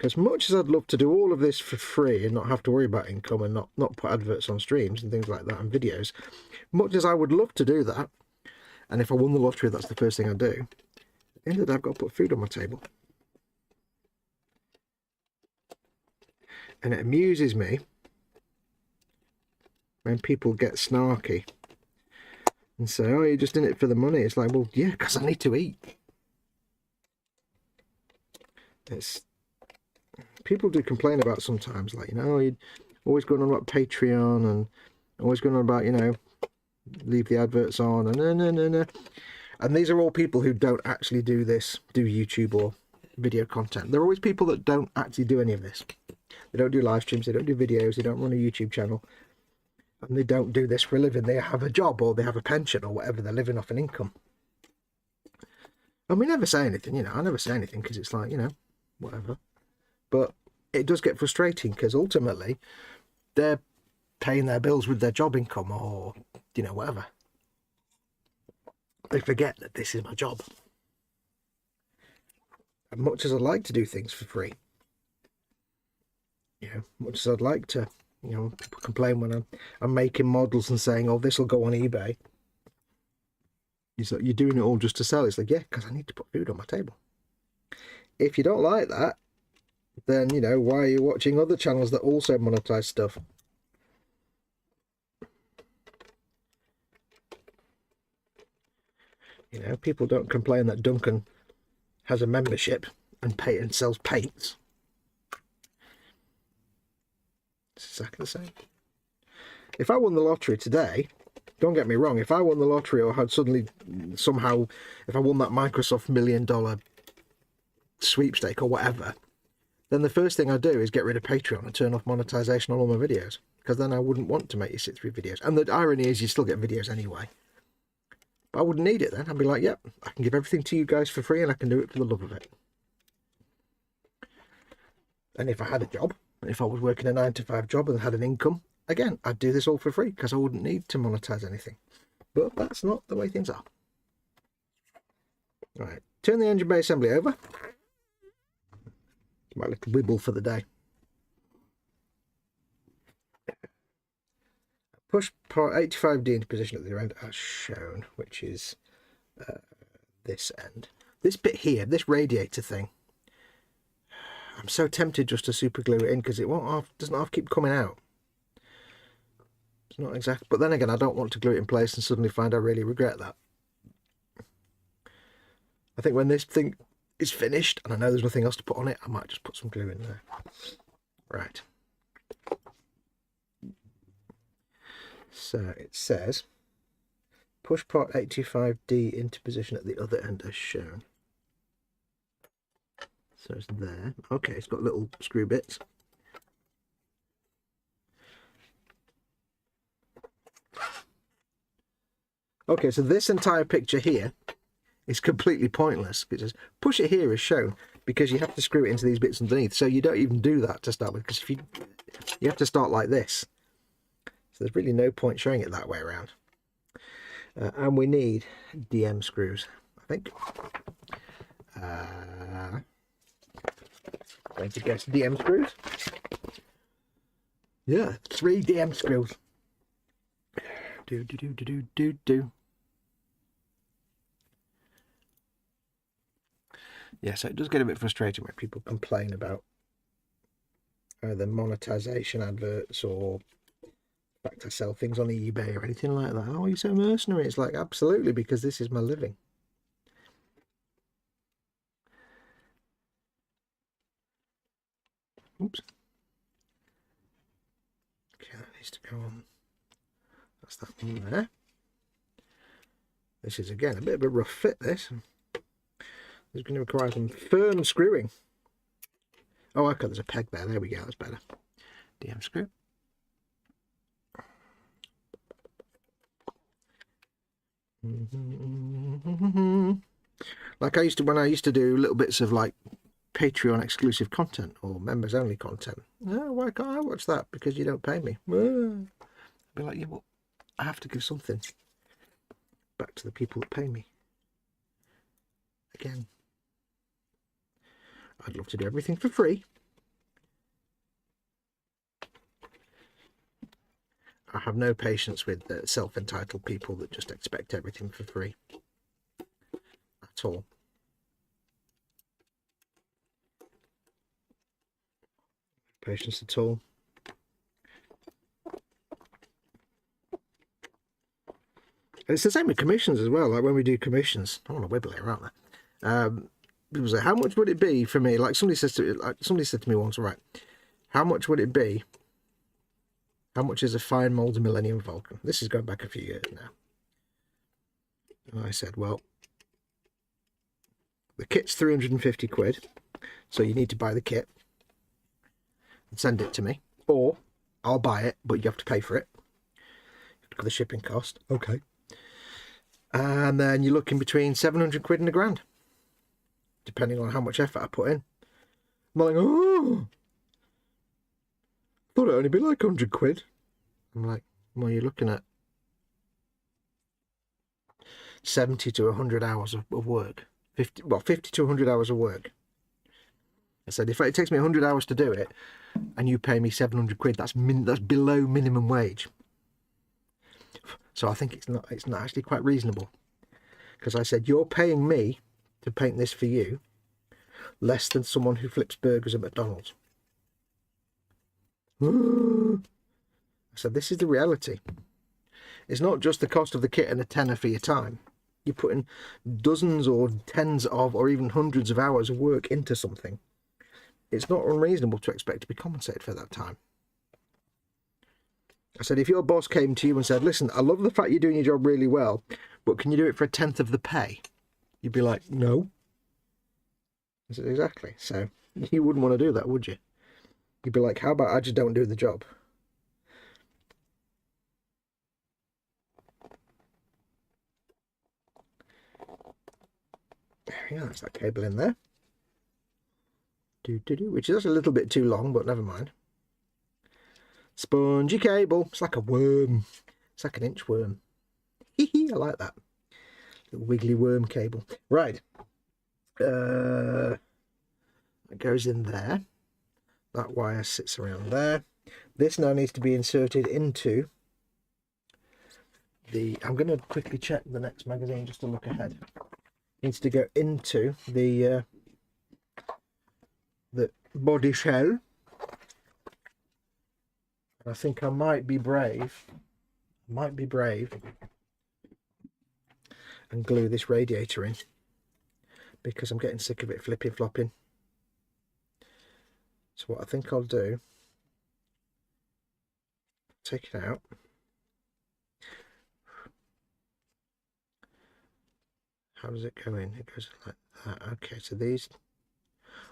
as much as I'd love to do all of this for free and not have to worry about income and not put adverts on streams and things like that and videos, much as I would love to do that, and if I won the lottery, that's the first thing I'd do, at the end of the day, I've got to put food on my table. And it amuses me when people get snarky and say, oh, you're just in it for the money. It's like, well, yeah, because I need to eat. People do complain about sometimes, like, you know, you're always going on about Patreon and always going on about, you know, leave the adverts on and and these are all people who don't actually do YouTube or video content. They're always people that don't actually do any of this. They don't do live streams, they don't do videos, they don't run a YouTube channel, and they don't do this for a living. They have a job or they have a pension or whatever, they're living off an income. And we never say anything, you know, I never say anything because it's like, you know, whatever. But it does get frustrating because ultimately they're paying their bills with their job income or, you know, whatever. They forget that this is my job. And much as I'd like to do things for free, you know, much as I'd like to, you know, people complain when I'm making models and saying, oh, this will go on eBay. He's like, you're doing it all just to sell. It's like, yeah, because I need to put food on my table. If you don't like that, then, you know, why are you watching other channels that also monetize stuff? You know, people don't complain that Duncan has a membership and sells paints. It's exactly the same. If I won the lottery today, don't get me wrong, if I won the lottery or had suddenly, somehow, if I won that Microsoft $1 million sweepstake or whatever, then the first thing I do is get rid of Patreon and turn off monetization on all my videos, because then I wouldn't want to make you sit through videos. And the irony is you still get videos anyway. But I wouldn't need it then. I'd be like, yep, I can give everything to you guys for free and I can do it for the love of it. And if I had a job, if I was working a 9-to-5 job and had an income, again, I'd do this all for free because I wouldn't need to monetize anything. But that's not the way things are. Right, turn the engine bay assembly over. My little wibble for the day. Push part 85D into position at the other end as shown, which is this end. This bit here, this radiator thing, I'm so tempted just to super glue it in because it doesn't have to keep coming out. It's not exact, but then again, I don't want to glue it in place and suddenly find I really regret that. I think when this thing is finished and I know there's nothing else to put on it, I might just put some glue in there. Right. So it says, push part 85D into position at the other end as shown. So it's there. Okay, it's got little screw bits. Okay, so this entire picture here is completely pointless. It says, push it here as shown, because you have to screw it into these bits underneath. So you don't even do that to start with, because if you have to start like this. So there's really no point showing it that way around. And we need DM screws, I think. Going to guess DM screws. Yeah, 3 DM screws. Do. Yeah, so it does get a bit frustrating when people complain about the monetization adverts or the fact I sell things on eBay or anything like that. Oh, you're so mercenary. It's like, absolutely, because this is my living. Oops. Okay, that needs to go on. That's that one there. This is, again, a bit of a rough fit, this. It's going to require some firm screwing. Oh, okay, there's a peg there. There we go, that's better. DM screw. Like I used to, when I used to do little bits of like Patreon exclusive content or members only content. Oh, why can't I watch that? Because you don't pay me. I'd be like, yeah, well, I have to give something back to the people that pay me. Again, I'd love to do everything for free. I have no patience with self-entitled people that just expect everything for free. At all. Patience at all. And it's the same with commissions as well. Like when we do commissions, I want to wibble here, aren't I? People say, how much would it be for me? Like somebody said to me once, right, how much would it be? How much is a fine molded Millennium Falcon? This is going back a few years now. And I said, well, the kit's 350 quid, so you need to buy the kit and send it to me, or I'll buy it, but you have to pay for it. For the shipping cost. Okay. And then you're looking between 700 quid and £1,000, depending on how much effort I put in. I'm like, oh, thought it'd only be like 100 quid. I'm like, well, you're looking at 70 to 100 hours of work. 50 to 100 hours of work. I said, if it takes me 100 hours to do it, and you pay me 700 quid, that's below minimum wage. So I think it's not actually quite reasonable. Because I said, you're paying me to paint this for you, less than someone who flips burgers at McDonald's. I said, this is the reality. It's not just the cost of the kit and a tenner for your time. You're putting dozens or tens of or even hundreds of hours of work into something. It's not unreasonable to expect to be compensated for that time. I said, if your boss came to you and said, listen, I love the fact you're doing your job really well, but can you do it for a tenth of the pay? You'd be like, no. I said, exactly. So you wouldn't want to do that, would you? You'd be like, how about I just don't do the job? There we go, that's that cable in there. Which is just a little bit too long, but never mind. Spongy cable. It's like a worm. It's like an inchworm. Hee, I like that. Little wiggly worm cable. Right. It goes in there. That wire sits around there. This now needs to be inserted into the... I'm going to quickly check the next magazine just to look ahead. It needs to go into the body shell. I think I might be brave. And glue this radiator in, because I'm getting sick of it flipping flopping. So what I think I'll do, take it out. How does it go in? It goes like that. Okay, so these,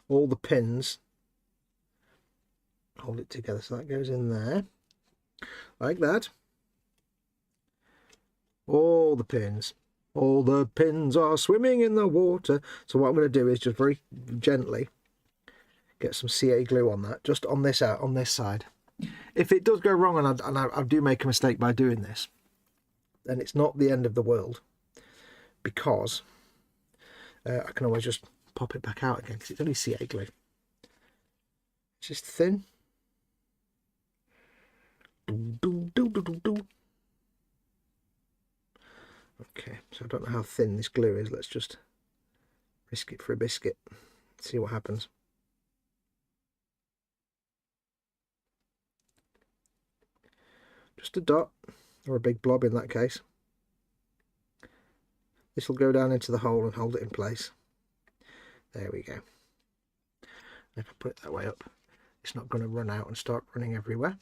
all the pins hold it together, so that goes in there like that. All the pins are swimming in the water. So what I'm going to do is just very gently get some CA glue on that, just on this side. If it does go wrong and I do make a mistake by doing this, then it's not the end of the world, because I can always just pop it back out again, because it's only CA glue. It's just thin. Okay, so I don't know how thin this glue is. Let's just risk it for a biscuit. See what happens. Just a dot, or a big blob in that case. This will go down into the hole and hold it in place. There we go. If I put it that way up, it's not going to run out and start running everywhere.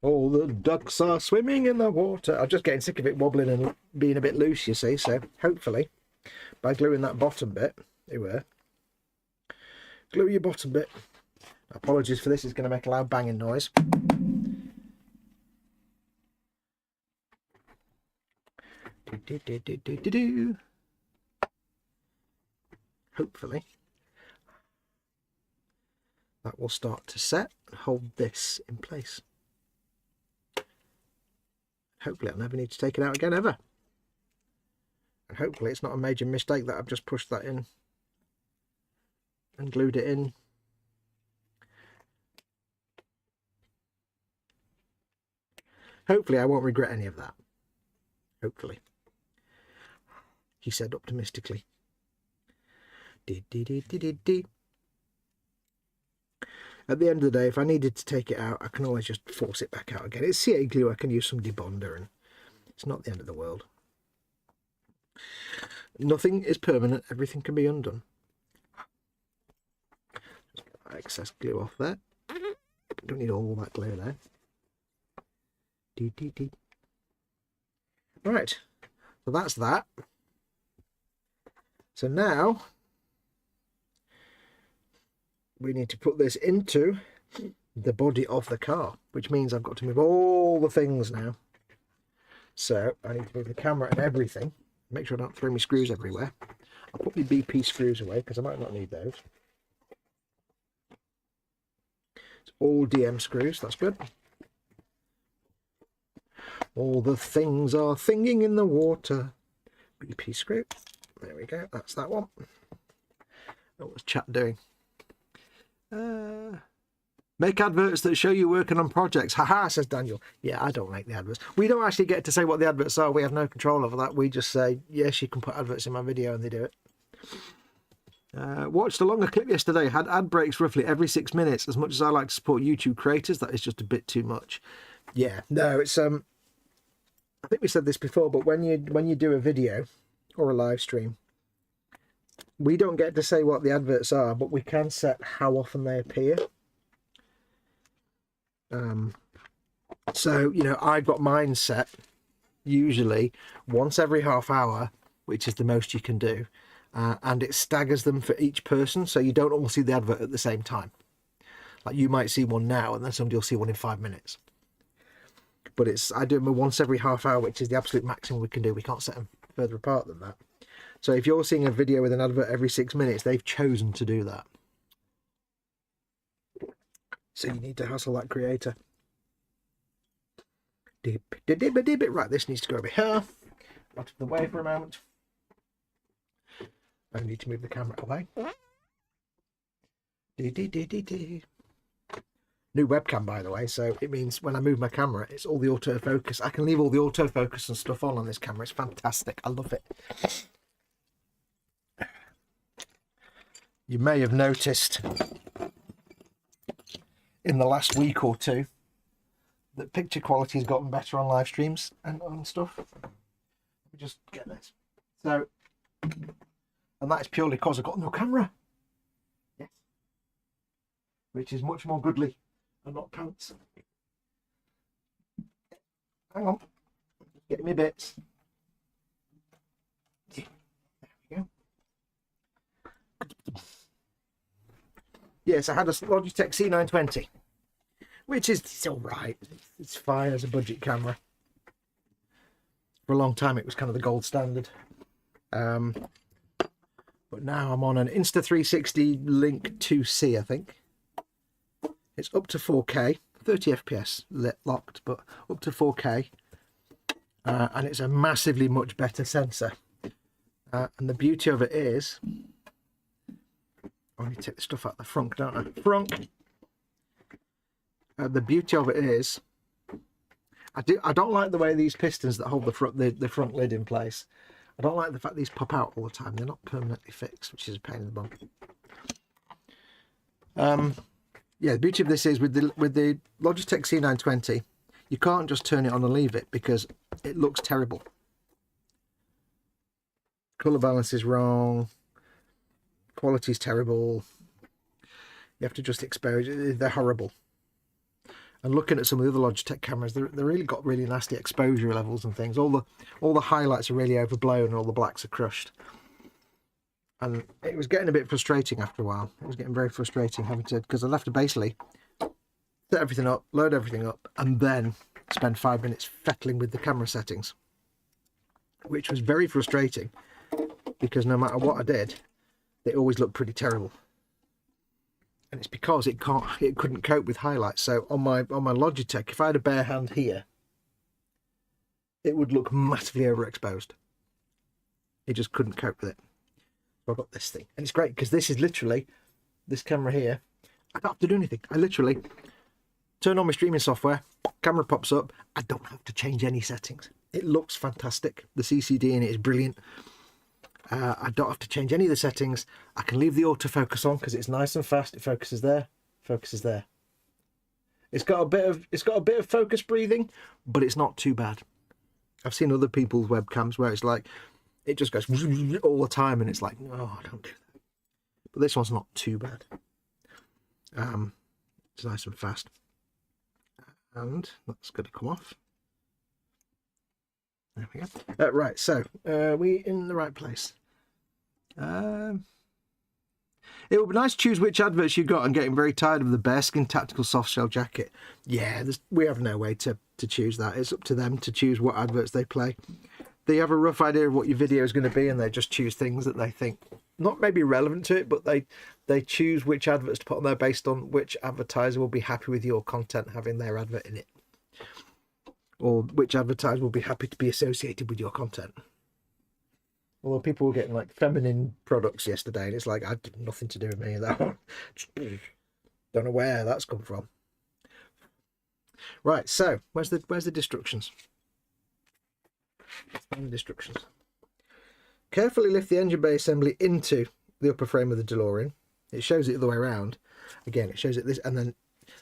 All the ducks are swimming in the water. I'm just getting sick of it wobbling and being a bit loose, you see. So hopefully, by gluing that bottom bit, glue your bottom bit. Apologies for this, it's going to make a loud banging noise. Hopefully, that will start to set and hold this in place. Hopefully I'll never need to take it out again ever. And hopefully it's not a major mistake that I've just pushed that in and glued it in. Hopefully I won't regret any of that. Hopefully. He said optimistically. At the end of the day, if I needed to take it out, I can always just force it back out again. It's CA glue, I can use some debonder, and it's not the end of the world. Nothing is permanent, everything can be undone. Just get that excess glue off there. Don't need all that glue there. Right, so that's that. So now we need to put this into the body of the car, which means I've got to move all the things now. So I need to move the camera and everything. Make sure I don't throw my screws everywhere. I'll put my BP screws away because I might not need those. It's all DM screws, that's good. All the things are thinging in the water. BP screw. There we go, that's that one. What was chat doing? Make adverts that show you working on projects. Haha, says Daniel. Yeah, I don't make the adverts. We don't actually get to say what the adverts are. We have no control over that. We just say, yes, you can put adverts in my video, and they do it. Watched a longer clip yesterday. Had ad breaks roughly every 6 minutes. As much as I like to support YouTube creators, that is just a bit too much. Yeah, no, it's I think we said this before, but when you do a video or a live stream, we don't get to say what the adverts are, but we can set how often they appear. So, you know, I've got mine set usually once every half hour, which is the most you can do. And it staggers them for each person, so you don't all see the advert at the same time. Like, you might see one now, and then somebody will see one in 5 minutes. But I do them once every half hour, which is the absolute maximum we can do. We can't set them further apart than that. So if you're seeing a video with an advert every 6 minutes, they've chosen to do that. So you need to hustle that creator. Right, this needs to go over here. Out of the way for a moment. I need to move the camera away. New webcam, by the way, so it means when I move my camera, it's all the autofocus. I can leave all the autofocus and stuff on this camera. It's fantastic. I love it. You may have noticed in the last week or two that picture quality has gotten better on live streams and on stuff. Let me just get this. So, and that is purely because I've got no camera. Yes. Which is much more goodly and not pants. Hang on. Get me bits. There we go. Yes, I had a Logitech C920, which is, it's all right. It's fine as a budget camera. For a long time, it was kind of the gold standard. But now I'm on an Insta360 Link 2C, I think. It's up to 4K, 30 FPS locked, but up to 4K. And it's a massively much better sensor. And the beauty of it is, I need to take the stuff out the front, don't I? Front. The beauty of it is, I don't like the way these pistons that hold the front lid in place. I don't like the fact these pop out all the time. They're not permanently fixed, which is a pain in the bum. Yeah, the beauty of this is with the Logitech C920, you can't just turn it on and leave it because it looks terrible. Color balance is wrong. Quality's terrible. You have to just expose it. They're horrible. And looking at some of the other Logitech cameras, they're really got really nasty exposure levels and things. All the highlights are really overblown and all the blacks are crushed. And it was getting a bit frustrating after a while. It was getting very frustrating having to, because I left to basically set everything up, load everything up, and then spend 5 minutes fettling with the camera settings, which was very frustrating because no matter what I did, they always looked pretty terrible. And it's because it couldn't cope with highlights. So on my Logitech, if I had a bare hand here, it would look massively overexposed. It just couldn't cope with it. So I've got this thing, and it's great because this is literally this camera here. I don't have to do anything. I literally turn on my streaming software, camera pops up. I don't have to change any settings. It looks fantastic. The CCD in it is brilliant. I don't have to change any of the settings. I can leave the autofocus on because it's nice and fast. It focuses there, focuses there. It's got a bit of focus breathing, but it's not too bad. I've seen other people's webcams where it's like it just goes all the time, and it's like, oh, don't do that. But this one's not too bad. It's nice and fast, and that's going to come off. There we go. Right, so are we in the right place? It would be nice to choose which adverts you got. I'm getting very tired of the bearskin tactical soft shell jacket. Yeah, we have no way to choose that. It's up to them to choose what adverts they play. They have a rough idea of what your video is going to be, and they just choose things that they think not maybe relevant to it, but they choose which adverts to put on there based on which advertiser will be happy with your content having their advert in it, or which advertiser will be happy to be associated with your content. Although people were getting like feminine products yesterday, and it's like, I had nothing to do with me that one. Don't know where that's come from. Right, so where's the destructions? Find the destructions. Carefully lift the engine bay assembly into the upper frame of the DeLorean. It shows it the other way around. Again, it shows it this, and then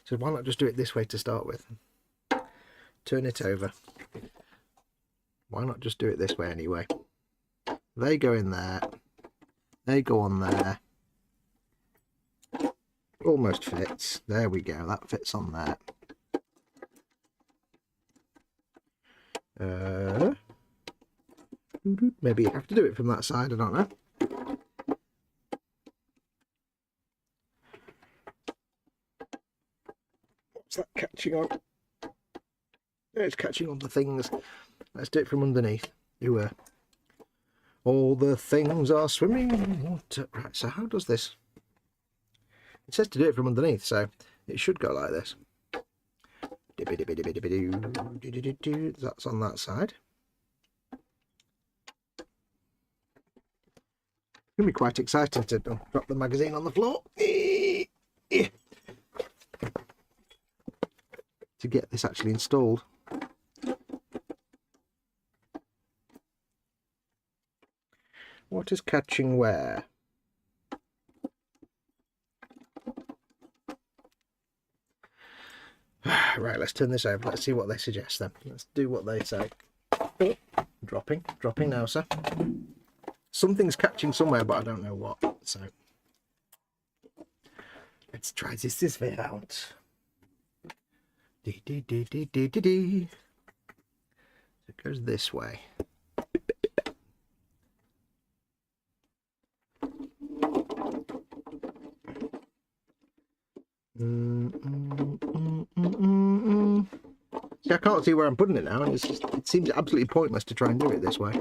so why not just do it this way to start with? Turn it over. Why not just do it this way anyway? They go in there. They go on there. Almost fits. There we go. That fits on there. Maybe you have to do it from that side. I don't know. What's that catching on? It's catching on the things. Let's do it from underneath. All the things are swimming in water. Right, so how does this? It says to do it from underneath, so it should go like this. That's on that side. It's going to be quite exciting to drop the magazine on the floor. To get this actually installed. What is catching where? Right, let's turn this over. Let's see what they suggest then. Let's do what they say. Oh, dropping now, sir. Something's catching somewhere, but I don't know what. So let's try this bit out. It goes this way. See, I can't see where I'm putting it now, and it seems absolutely pointless to try and do it this way.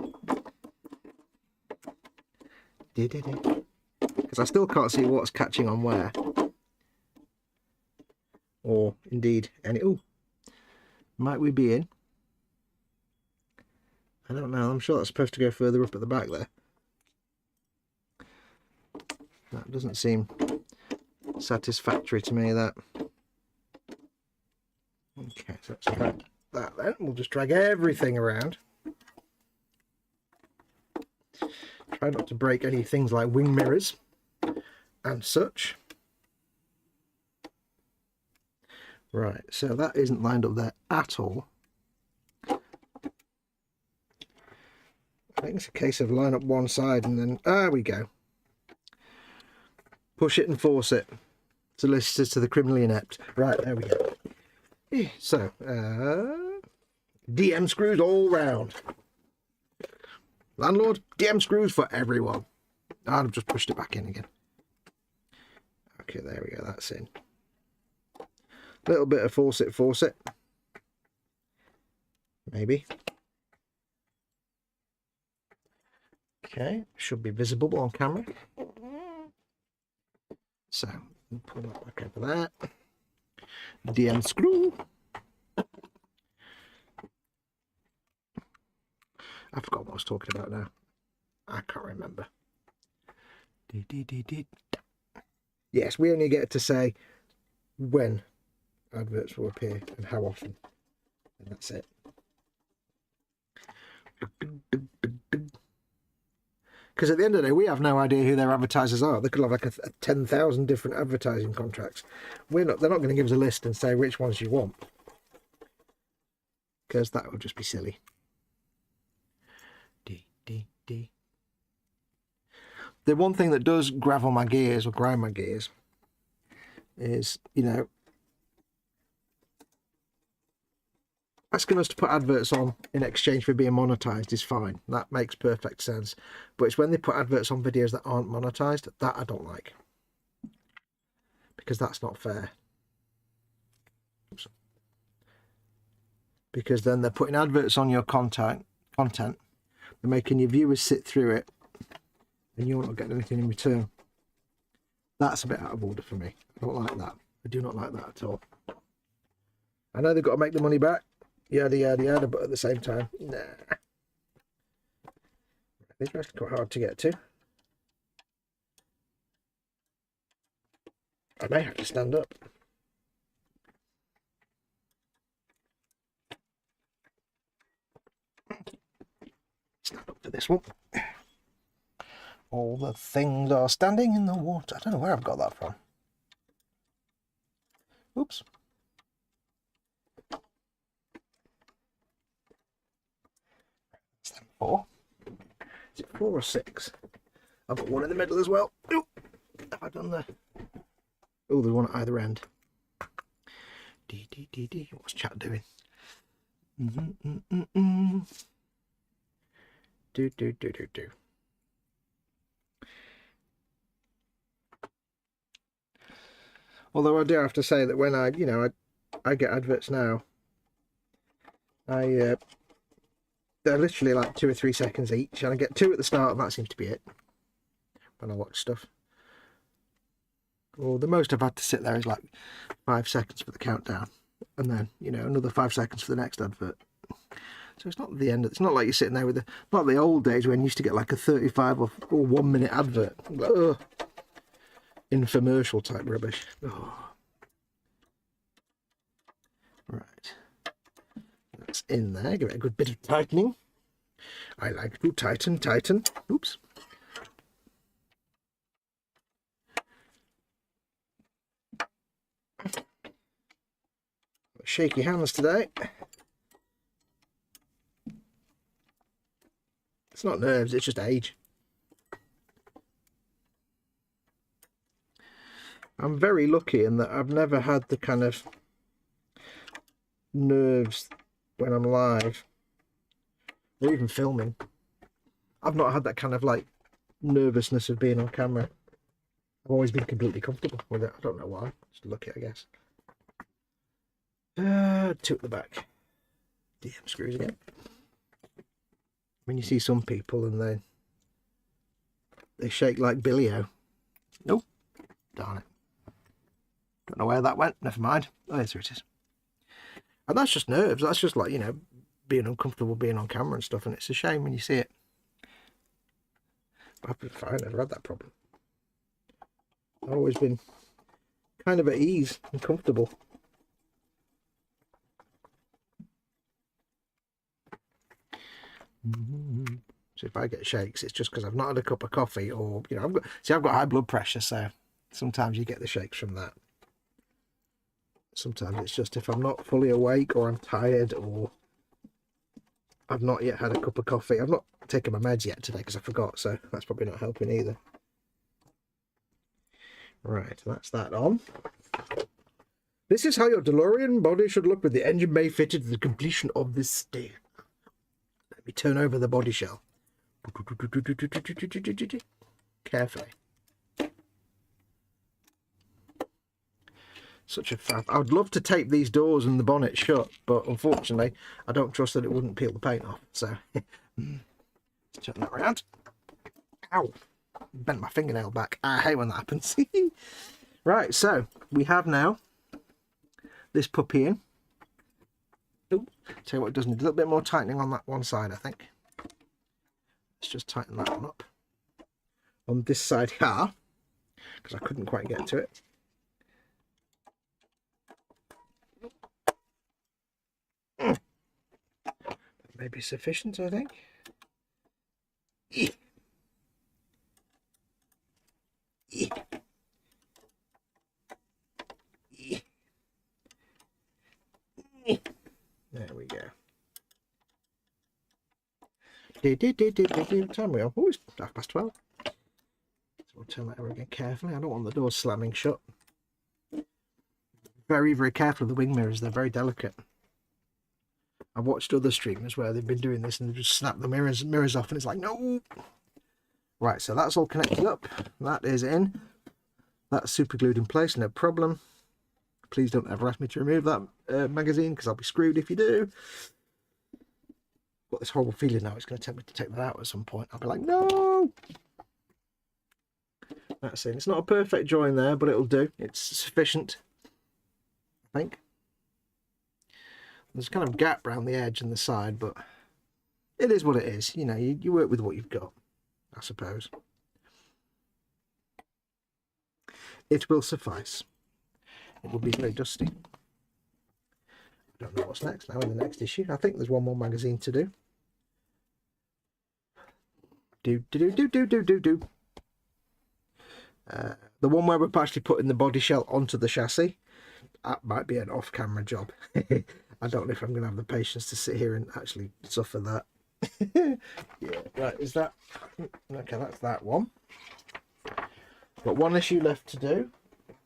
Because I still can't see what's catching on where. Or indeed any. Oh, might we be in? I don't know. I'm sure that's supposed to go further up at the back there. That doesn't seem satisfactory to me, that. Okay, so let's try that then. We'll just drag everything around. Try not to break any things like wing mirrors and such. Right, so that isn't lined up there at all. I think it's a case of line up one side and then, there we go. Push it and force it. Solicitors to the criminally inept. Right, there we go. So, DM screws all round. Landlord, DM screws for everyone. I've just pushed it back in again. Okay, there we go, that's in. Little bit of force it. Maybe. Okay, should be visible on camera. So, we'll pull that back over there. DM screw. I forgot what I was talking about now. I can't remember. Yes, we only get to say when adverts will appear and how often. And that's it. Because at the end of the day, we have no idea who their advertisers are. They could have like a 10,000 different advertising contracts. They're not going to give us a list and say which ones you want. Because that would just be silly. The one thing that does gravel my gears or grind my gears is, you know, asking us to put adverts on in exchange for being monetized is fine. That makes perfect sense. But it's when they put adverts on videos that aren't monetized that I don't like. Because that's not fair. Oops. Because then they're putting adverts on your content. They're making your viewers sit through it. and you're not getting anything in return. That's a bit out of order for me. I don't like that. I do not like that at all. I know they've got to make the money back, yada yada yada, but at the same time, nah. These are actually quite hard to get to. I may have to stand up. Stand up for this one. All the things are standing in the water. I don't know where I've got that from. Oops. Stand 4. Is it 4 or 6? I've got one in the middle as well. Ooh. Have I done the... Oh, there's one at either end. D. What's chat doing? Do. Although I do have to say that when I get adverts now, they're literally like 2 or 3 seconds each, and I get 2 at the start, and that seems to be it when I watch stuff. Or the most I've had to sit there is like 5 seconds for the countdown, and then another 5 seconds for the next advert. So it's not the end. It's not like you're sitting there with not the old days when you used to get like a 35 or 1 minute advert. Ugh. Infomercial type rubbish. Oh. Right. That's in there. Give it a good bit of tightening. I like to tighten. Oops. Shaky hands today. It's not nerves, it's just age. I'm very lucky in that I've never had the kind of nerves when I'm live or even filming. I've not had that kind of like nervousness of being on camera. I've always been completely comfortable with it. I don't know why. Just lucky, I guess. 2 at the back. DM screws again. When you see some people and they shake like Billy-O. Nope. Darn it. Don't know where that went. Never mind. Oh, yes, there it is. And that's just nerves. That's just like, being uncomfortable being on camera and stuff. And it's a shame when you see it. I've been fine. I've never had that problem. I've always been kind of at ease and comfortable. So if I get shakes, it's just because I've not had a cup of coffee, or I've got high blood pressure, so sometimes you get the shakes from that. Sometimes it's just if I'm not fully awake, or I'm tired, or I've not yet had a cup of coffee. I've not taken my meds yet today because I forgot, so that's probably not helping either. Right, that's that on. This is how your DeLorean body should look with the engine bay fitted to the completion of this stage. Let me turn over the body shell. Carefully. Such a faff. I would love to tape these doors and the bonnet shut, but unfortunately, I don't trust that it wouldn't peel the paint off. So, let's turn that around. Ow! Bent my fingernail back. I hate when that happens. Right, so we have now this puppy in. Ooh, tell you what, it does need a little bit more tightening on that one side, I think. Let's just tighten that one up. On this side here, because I couldn't quite get to it. That may be sufficient, I think. There we go. Time we are. Oh, it's 12:30. So we'll turn that over again carefully. I don't want the door slamming shut. Very, very careful of the wing mirrors. They're very delicate. I've watched other streamers where they've been doing this and they just snap the mirrors off, and it's like, no. Right, so that's all connected up. That is in. That's super glued in place, no problem. Please don't ever ask me to remove that magazine, because I'll be screwed if you do. Got this horrible feeling now it's going to tempt me to take that out at some point. I'll be like, no. That's it. It's not a perfect join there, but it'll do. It's sufficient, I think. There's kind of a gap around the edge and the side, but it is what it is. You know, you work with what you've got, I suppose. It will suffice. It will be very dusty. I don't know what's next now in the next issue. I think there's one more magazine to do. Do. The one where we're actually putting the body shell onto the chassis, that might be an off-camera job. I don't know if I'm going to have the patience to sit here and actually suffer that. Yeah, right, is that... Okay, that's that one. Got one issue left to do,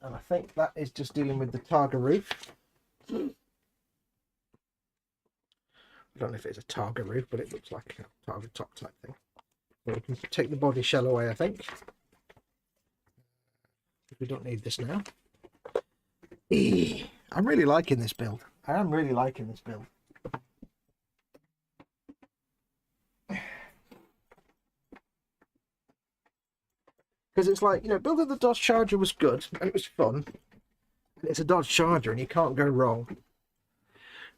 and I think that is just dealing with the Targa roof. I don't know if it's a Targa roof, but it looks like a Targa top type thing. But we can take the body shell away, I think. We don't need this now. I'm really liking this build. I am really liking this build. Because it's like, you know, building the Dodge Charger was good and it was fun. And it's a Dodge Charger and you can't go wrong.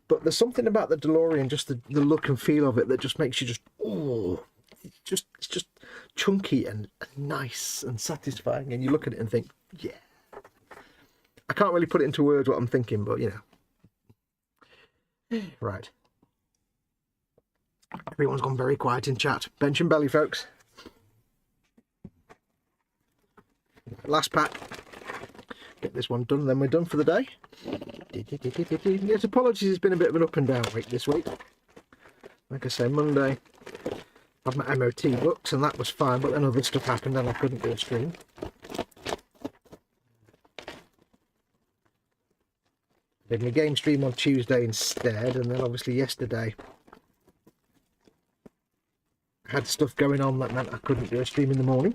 But there's something about the DeLorean, just the look and feel of it, that just makes you just, oh, it's just chunky and nice and satisfying. And you look at it and think, yeah. I can't really put it into words what I'm thinking, but you know. Right. Everyone's gone very quiet in chat. Bench and belly, folks. Last pack. Get this one done, then we're done for the day. Yes, apologies, it's been a bit of an up and down week this week. Like I say, Monday I had my MOT books and that was fine, but then other stuff happened and I couldn't do a stream. Did my game stream on Tuesday instead, and then obviously yesterday I had stuff going on that meant I couldn't do a stream in the morning.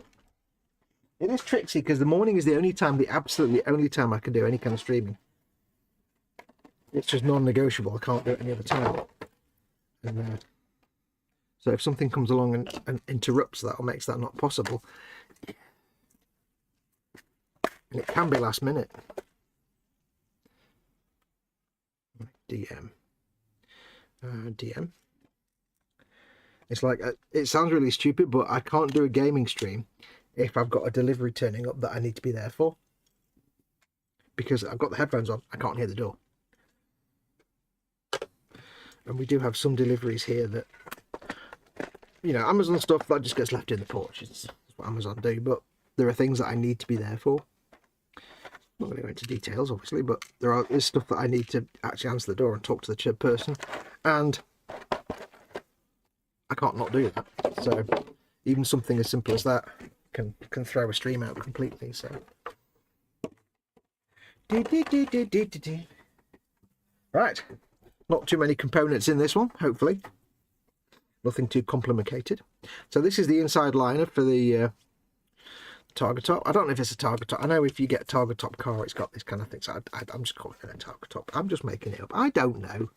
It is tricksy because the morning is the only time, the absolutely only time I can do any kind of streaming. It's just non-negotiable. I can't do it any other time. And, so if something comes along and interrupts that or makes that not possible, and it can be last minute. DM. DM. It's like, it sounds really stupid, but I can't do a gaming stream if I've got a delivery turning up that I need to be there for. Because I've got the headphones on, I can't hear the door. And we do have some deliveries here that, you know, Amazon stuff that just gets left in the porch. It's what Amazon do, but there are things that I need to be there for. I'm not going to go into details, obviously, but there's stuff that I need to actually answer the door and talk to the person, and I can't not do that. So even something as simple as that can throw a stream out completely. So right, not too many components in this one, hopefully. Nothing too complicated. So this is the inside liner for the Targa top. I don't know if it's a Targa top. I know if you get a Targa top car, it's got this kind of thing. So I'm just calling it a Targa top. I'm just making it up. I don't know.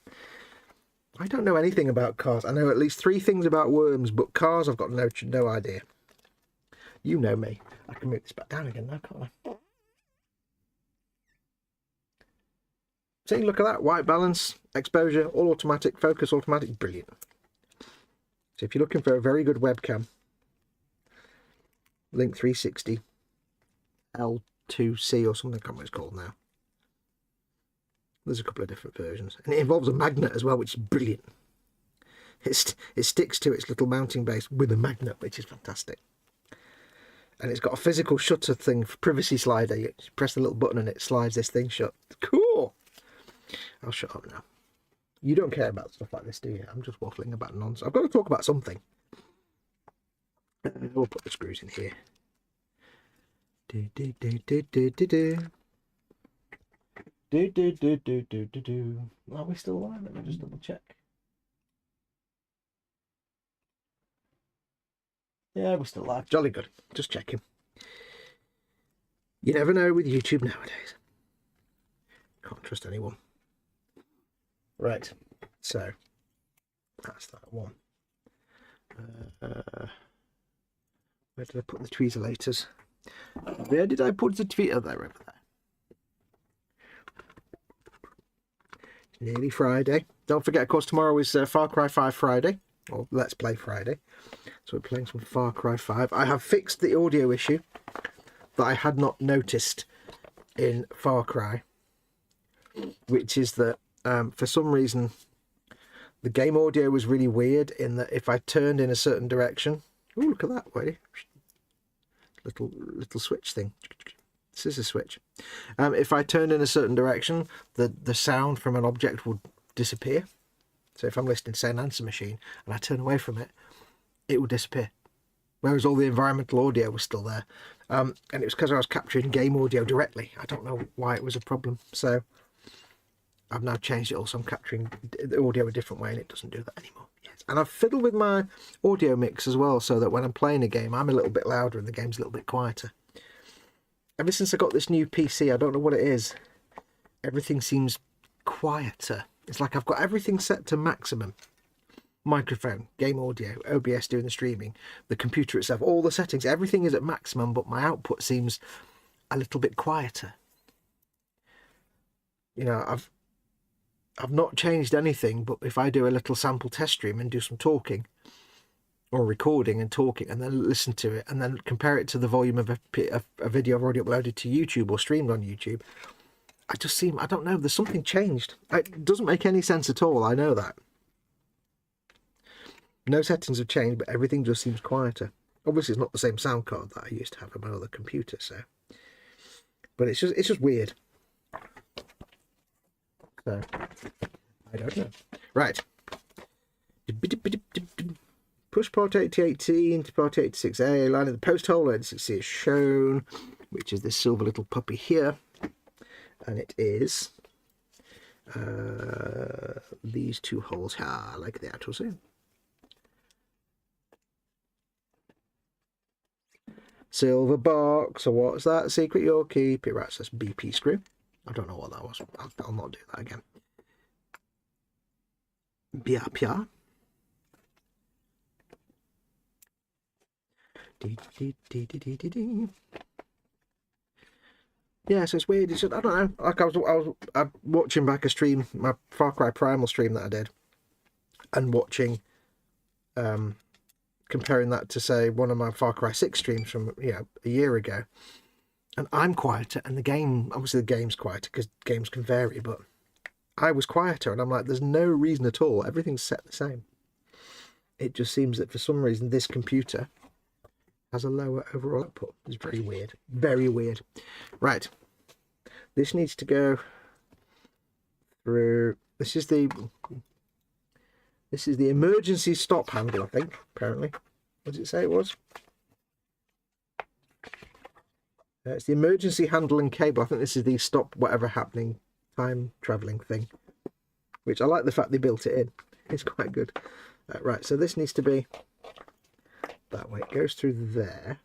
I don't know anything about cars. I know at least 3 things about worms, but cars I've got no idea. You know me. I can move this back down again now, can't I? See, look at that. White balance, exposure, all automatic, focus automatic. Brilliant. So if you're looking for a very good webcam, Link 360 L2C or something, I can't remember what it's called now. There's a couple of different versions. And it involves a magnet as well, which is brilliant. It sticks to its little mounting base with a magnet, which is fantastic. And it's got a physical shutter thing for privacy slider. You press the little button and it slides this thing shut. Cool! I'll shut up now. You don't care about stuff like this, do you? I'm just waffling about nonsense. I've got to talk about something. We'll put the screws in here. Are we still live? Let me just double check. Yeah, we're still live. Jolly good. Just checking. You never know with YouTube nowadays. Can't trust anyone. Right. So that's that one. Where did I put the tweezelators? Where did I put the Twitter there? Over there. It's nearly Friday. Don't forget, of course, tomorrow is Far Cry 5 Friday, or Let's Play Friday. So we're playing some Far Cry 5. I have fixed the audio issue that I had not noticed in Far Cry, which is that for some reason the game audio was really weird in that if I turned in a certain direction, oh, look at that way, little switch thing. This is a switch. If I turned in a certain direction, the sound from an object would disappear. So if I'm listening to, say, an answer machine and I turn away from it, it would disappear. Whereas all the environmental audio was still there. And it was because I was capturing game audio directly. I don't know why it was a problem. So I've now changed it all. So I'm capturing the audio a different way and it doesn't do that anymore. Yes. And I've fiddled with my audio mix as well, so that when I'm playing a game, I'm a little bit louder and the game's a little bit quieter. Ever since I got this new PC, I don't know what it is, everything seems quieter. It's like I've got everything set to maximum. Microphone, game audio, OBS doing the streaming, the computer itself, all the settings, everything is at maximum, but my output seems a little bit quieter. You know, I've not changed anything, but if I do a little sample test stream and do some talking or recording and talking and then listen to it and then compare it to the volume of a video I've already uploaded to YouTube or streamed on YouTube, I don't know, there's something changed. It doesn't make any sense at all, I know that. No settings have changed, but everything just seems quieter. Obviously, it's not the same sound card that I used to have on my other computer, so. But it's just weird. So, I don't know. Right. Push port 8018 to port 86A, line of the post hole, 86C is shown, which is this silver little puppy here. And it is these two holes here, like that, we'll see. Silver box, or what's that? Secret you'll keep. It writes this BP screw. I don't know what that was. I'll not do that again. Pia pia. Yeah, so it's weird. It's just, I don't know. Like I was watching back a stream, my Far Cry Primal stream that I did, and watching, comparing that to, say, one of my Far Cry 6 streams from, you know, a year ago, and I'm quieter, and the game, obviously the game's quieter because games can vary, but I was quieter, and I'm like, there's no reason at all. Everything's set the same. It just seems that for some reason this computer has a lower overall output. It's very weird. Very weird. Right. This needs to go through. This is the emergency stop handle, I think, apparently. What did it say it was? It's the emergency handle and cable. I think this is the stop whatever happening time traveling thing, which I like the fact they built it in. It's quite good. Right, so this needs to be that way. It goes through there,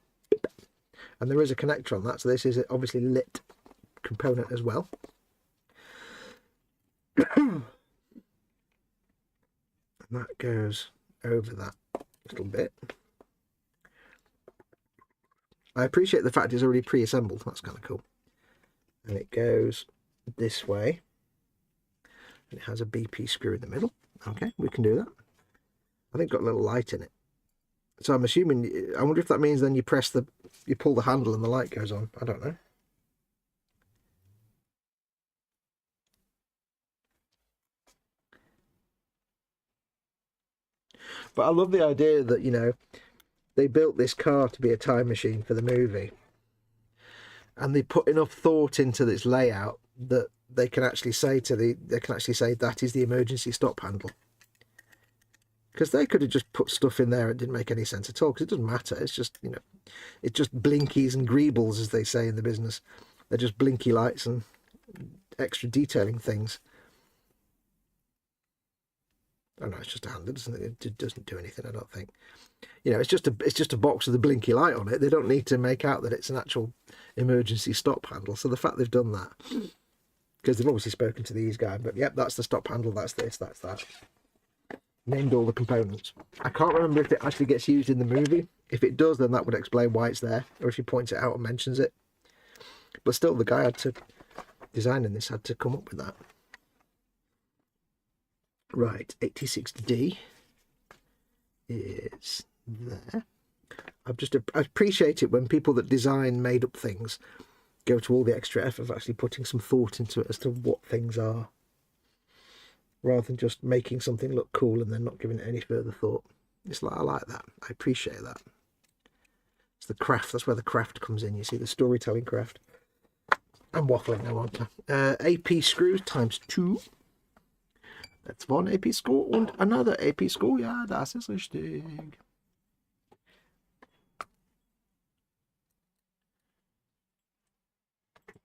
and there is a connector on that, so this is obviously lit component as well. And that goes over that little bit. I appreciate the fact it's already pre-assembled. That's kind of cool. And it goes this way, and it has a BP screw in the middle. Okay, we can do that. I think it's got a little light in it. So I'm assuming, I wonder if that means then you pull the handle and the light goes on. I don't know. But I love the idea that, you know, they built this car to be a time machine for the movie. And they put enough thought into this layout that they can actually say that is the emergency stop handle. Because they could have just put stuff in there. It didn't make any sense at all, because it doesn't matter. It's just, you know, it's just blinkies and greebles, as they say in the business. They're just blinky lights and extra detailing things. Oh no, it's just a handle, isn't it? It doesn't do anything, I don't think. You know, it's just a box with a blinky light on it. They don't need to make out that it's an actual emergency stop handle. So the fact they've done that, because they've obviously spoken to these guys, but yep, that's the stop handle, that's this, that's that. Named all the components. I can't remember if it actually gets used in the movie. If it does, then that would explain why it's there, or if she points it out and mentions it. But still, the guy designing this had to come up with that. Right, 86D is there. I appreciate it when people that design made up things go to all the extra effort of actually putting some thought into it as to what things are, rather than just making something look cool and then not giving it any further thought. It's like, I like that. I appreciate that. It's the craft. That's where the craft comes in. You see, the storytelling craft. I'm waffling now, aren't I? AP screws times 2. That's one AP Screw und another AP Screw. Ja, das ist richtig.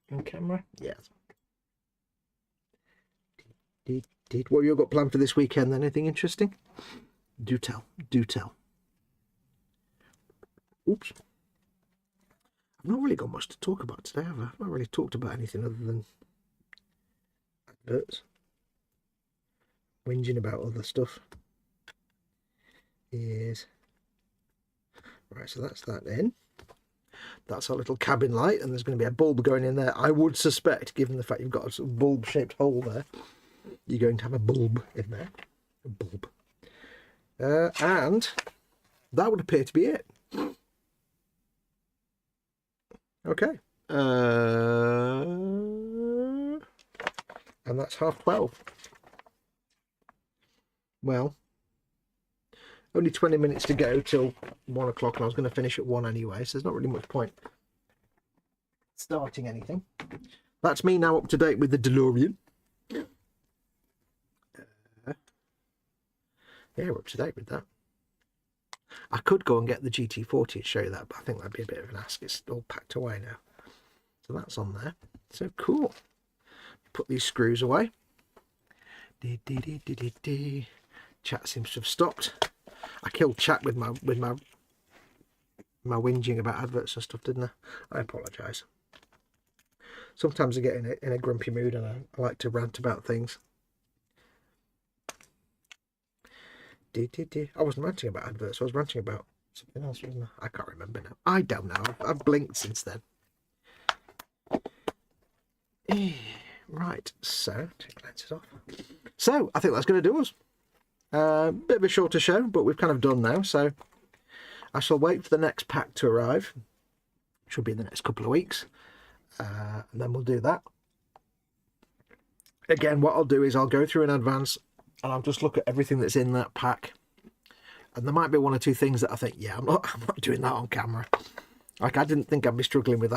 On camera? Yes. What have you got planned for this weekend then? Anything interesting? Do tell. Do tell. Oops. I've not really got much to talk about today, have I? I've not really talked about anything other than adverts. Whinging about other stuff. Yes. Right, so that's that in. That's our little cabin light, and there's going to be a bulb going in there. I would suspect, given the fact you've got a sort of bulb-shaped hole there, you're going to have a bulb in there. A bulb. And that would appear to be it. Okay. And that's 12:30. Well, only 20 minutes to go till 1 o'clock, and I was going to finish at 1 anyway, so there's not really much point starting anything. That's me now up to date with the DeLorean. Yeah, we're up to date with that. I could go and get the GT40 and show you that, but I think that'd be a bit of an ask. It's all packed away now. So that's on there. So cool. Put these screws away. Chat seems to have stopped. I killed chat with my whinging about adverts and stuff, didn't I? I apologise. Sometimes I get in a grumpy mood and I like to rant about things. I wasn't ranting about adverts. I was ranting about something else, wasn't I? I can't remember now. I don't know. I've blinked since then. Right, so take the lenses off. So I think that's going to do us. Bit of a shorter show, but we've kind of done now. So I shall wait for the next pack to arrive. Should be in the next couple of weeks, and then we'll do that. Again, what I'll do is I'll go through in advance, and I'll just look at everything that's in that pack. And there might be one or two things that I think, yeah, I'm not doing that on camera. Like, I didn't think I'd be struggling with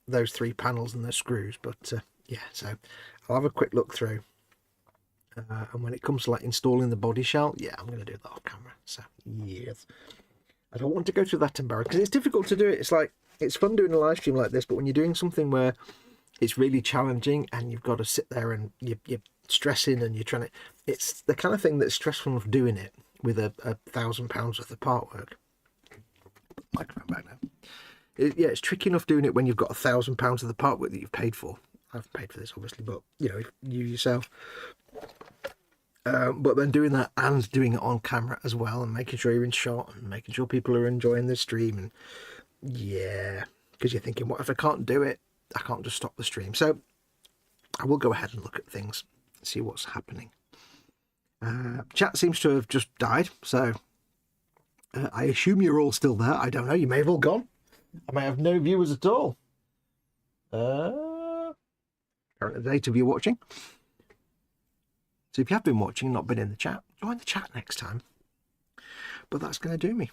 those 3 panels and those screws, but yeah. So I'll have a quick look through. And when it comes to like installing the body shell, yeah, I'm going to do that off camera. So yes, I don't want to go through that embarrassment because it's difficult to do it. It's like, it's fun doing a live stream like this, but when you're doing something where it's really challenging and you've got to sit there and you're stressing and you're trying to, it's the kind of thing that's stressful of doing it with a £1,000 worth of part work. Microphone back now. Yeah, it's tricky enough doing it when you've got £1,000 of the part work that you've paid for. I've paid for this obviously, but you know, if you yourself. But then doing that and doing it on camera as well, and making sure you're in shot and making sure people are enjoying the stream, and yeah, because you're thinking, what if I can't do it? I can't just stop the stream. So I will go ahead and look at things, see what's happening. Chat seems to have just died, so I assume you're all still there. I don't know, you may have all gone. I may have no viewers at all. Apparently the 8 of you watching. So if you have been watching and not been in the chat, join the chat next time. But that's going to do me.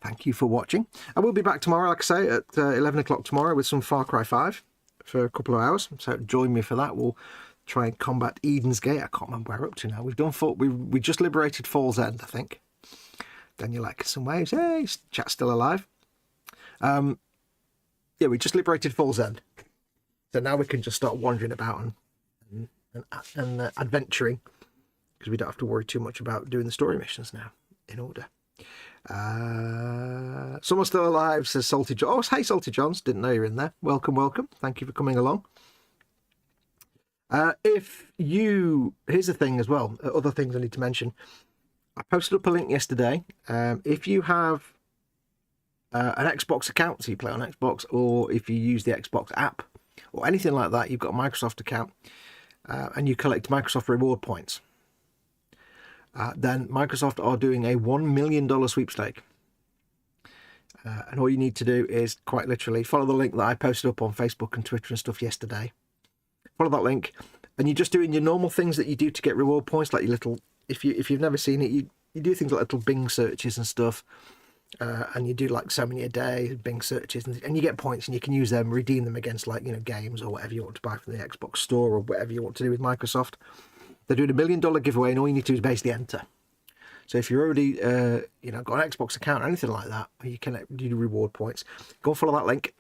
Thank you for watching. I will be back tomorrow, like I say, at 11 o'clock tomorrow with some Far Cry 5 for a couple of hours. So join me for that. We'll try and combat Eden's Gate. I can't remember where we're up to now. We've done we just liberated Fall's End, I think. Then you like some waves. Hey, chat's still alive. Yeah, we just liberated Fall's End. So now we can just start wandering about and adventuring, because we don't have to worry too much about doing the story missions now in order. Someone still alive, says Salty John. Oh, hey Salty Johns, didn't know you're in there. Welcome, welcome. Thank you for coming along. Here's the thing as well, other things I need to mention. I posted up a link yesterday. If you have an Xbox account, so you play on Xbox, or if you use the Xbox app, or anything like that, you've got a Microsoft account, and you collect Microsoft reward points, then Microsoft are doing a $1 million sweepstake. And all you need to do is quite literally follow the link that I posted up on Facebook and Twitter and stuff yesterday. Follow that link, and you're just doing your normal things that you do to get reward points, like your little, if you've never seen it, you do things like little Bing searches and stuff, and you do like so many a day Bing searches, and you get points, and you can use them, redeem them against, like, you know, games or whatever you want to buy from the Xbox store, or whatever you want to do with Microsoft. They're doing $1 million giveaway, and all you need to do is basically enter. So if you're already, you know, got an Xbox account or anything like that, you can do reward points. Go and follow that link,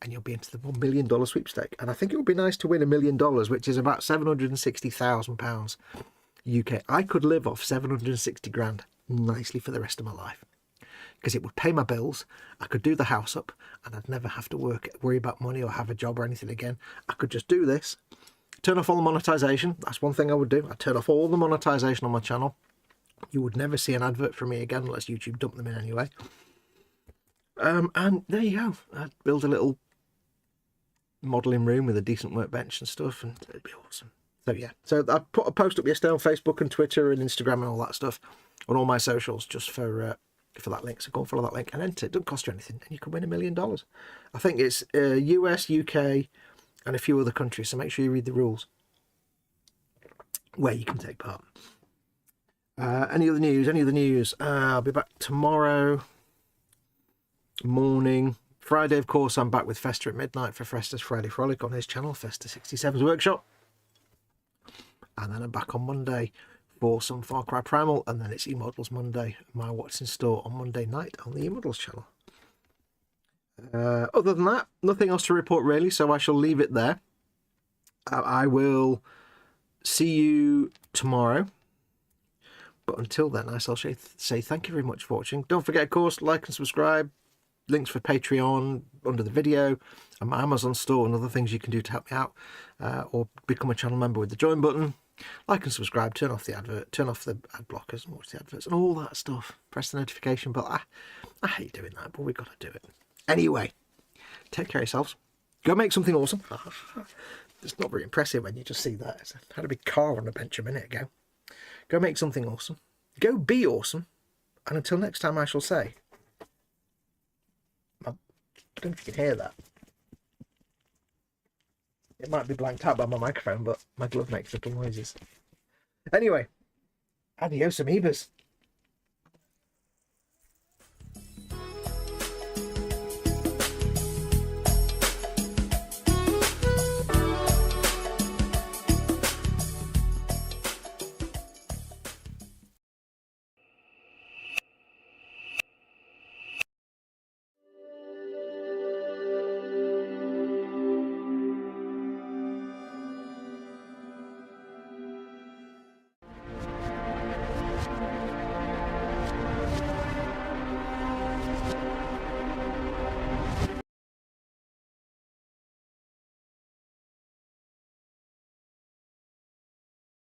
and you'll be into the $1 million sweepstake. And I think it would be nice to win $1 million, which is about £760,000 UK. I could live off 760 grand nicely for the rest of my life, because it would pay my bills. I could do the house up, and I'd never have to worry about money or have a job or anything again. I could just do this, turn off all the monetization. That's one thing I would do. I'd turn off all the monetization on my channel. You would never see an advert from me again unless YouTube dumped them in anyway. And there you go. I'd build a little modelling room with a decent workbench and stuff, and it'd be awesome. So yeah, so I put a post up yesterday on Facebook and Twitter and Instagram and all that stuff on all my socials, just for that link. So go and follow that link and enter. It doesn't cost you anything, and you can win $1 million. I think it's US, UK, and a few other countries. So make sure you read the rules where you can take part. Any other news? I'll be back tomorrow morning. Friday, of course, I'm back with Festa at midnight for Festa's Friday Frolic on his channel, Festa 67's Workshop. And then I'm back on Monday for some Far Cry Primal, and then it's eModels Monday, my What's in Store on Monday night on the eModels channel. Other than that, nothing else to report really, so I shall leave it there. I will see you tomorrow. But until then, I shall say thank you very much for watching. Don't forget, of course, like and subscribe. Links for Patreon under the video, and my Amazon store, and other things you can do to help me out. Or become a channel member with the join button. Like and subscribe, turn off the advert, turn off the ad blockers and watch the adverts and all that stuff. Press the notification bell. I hate doing that, but we've got to do it. Anyway, take care of yourselves. Go make something awesome. It's not very impressive when you just see that. I had a big car on the bench a minute ago. Go make something awesome. Go be awesome. And until next time, I shall say, I don't know if you can hear that. It might be blanked out by my microphone, but my glove makes little noises. Anyway, adios amoebas.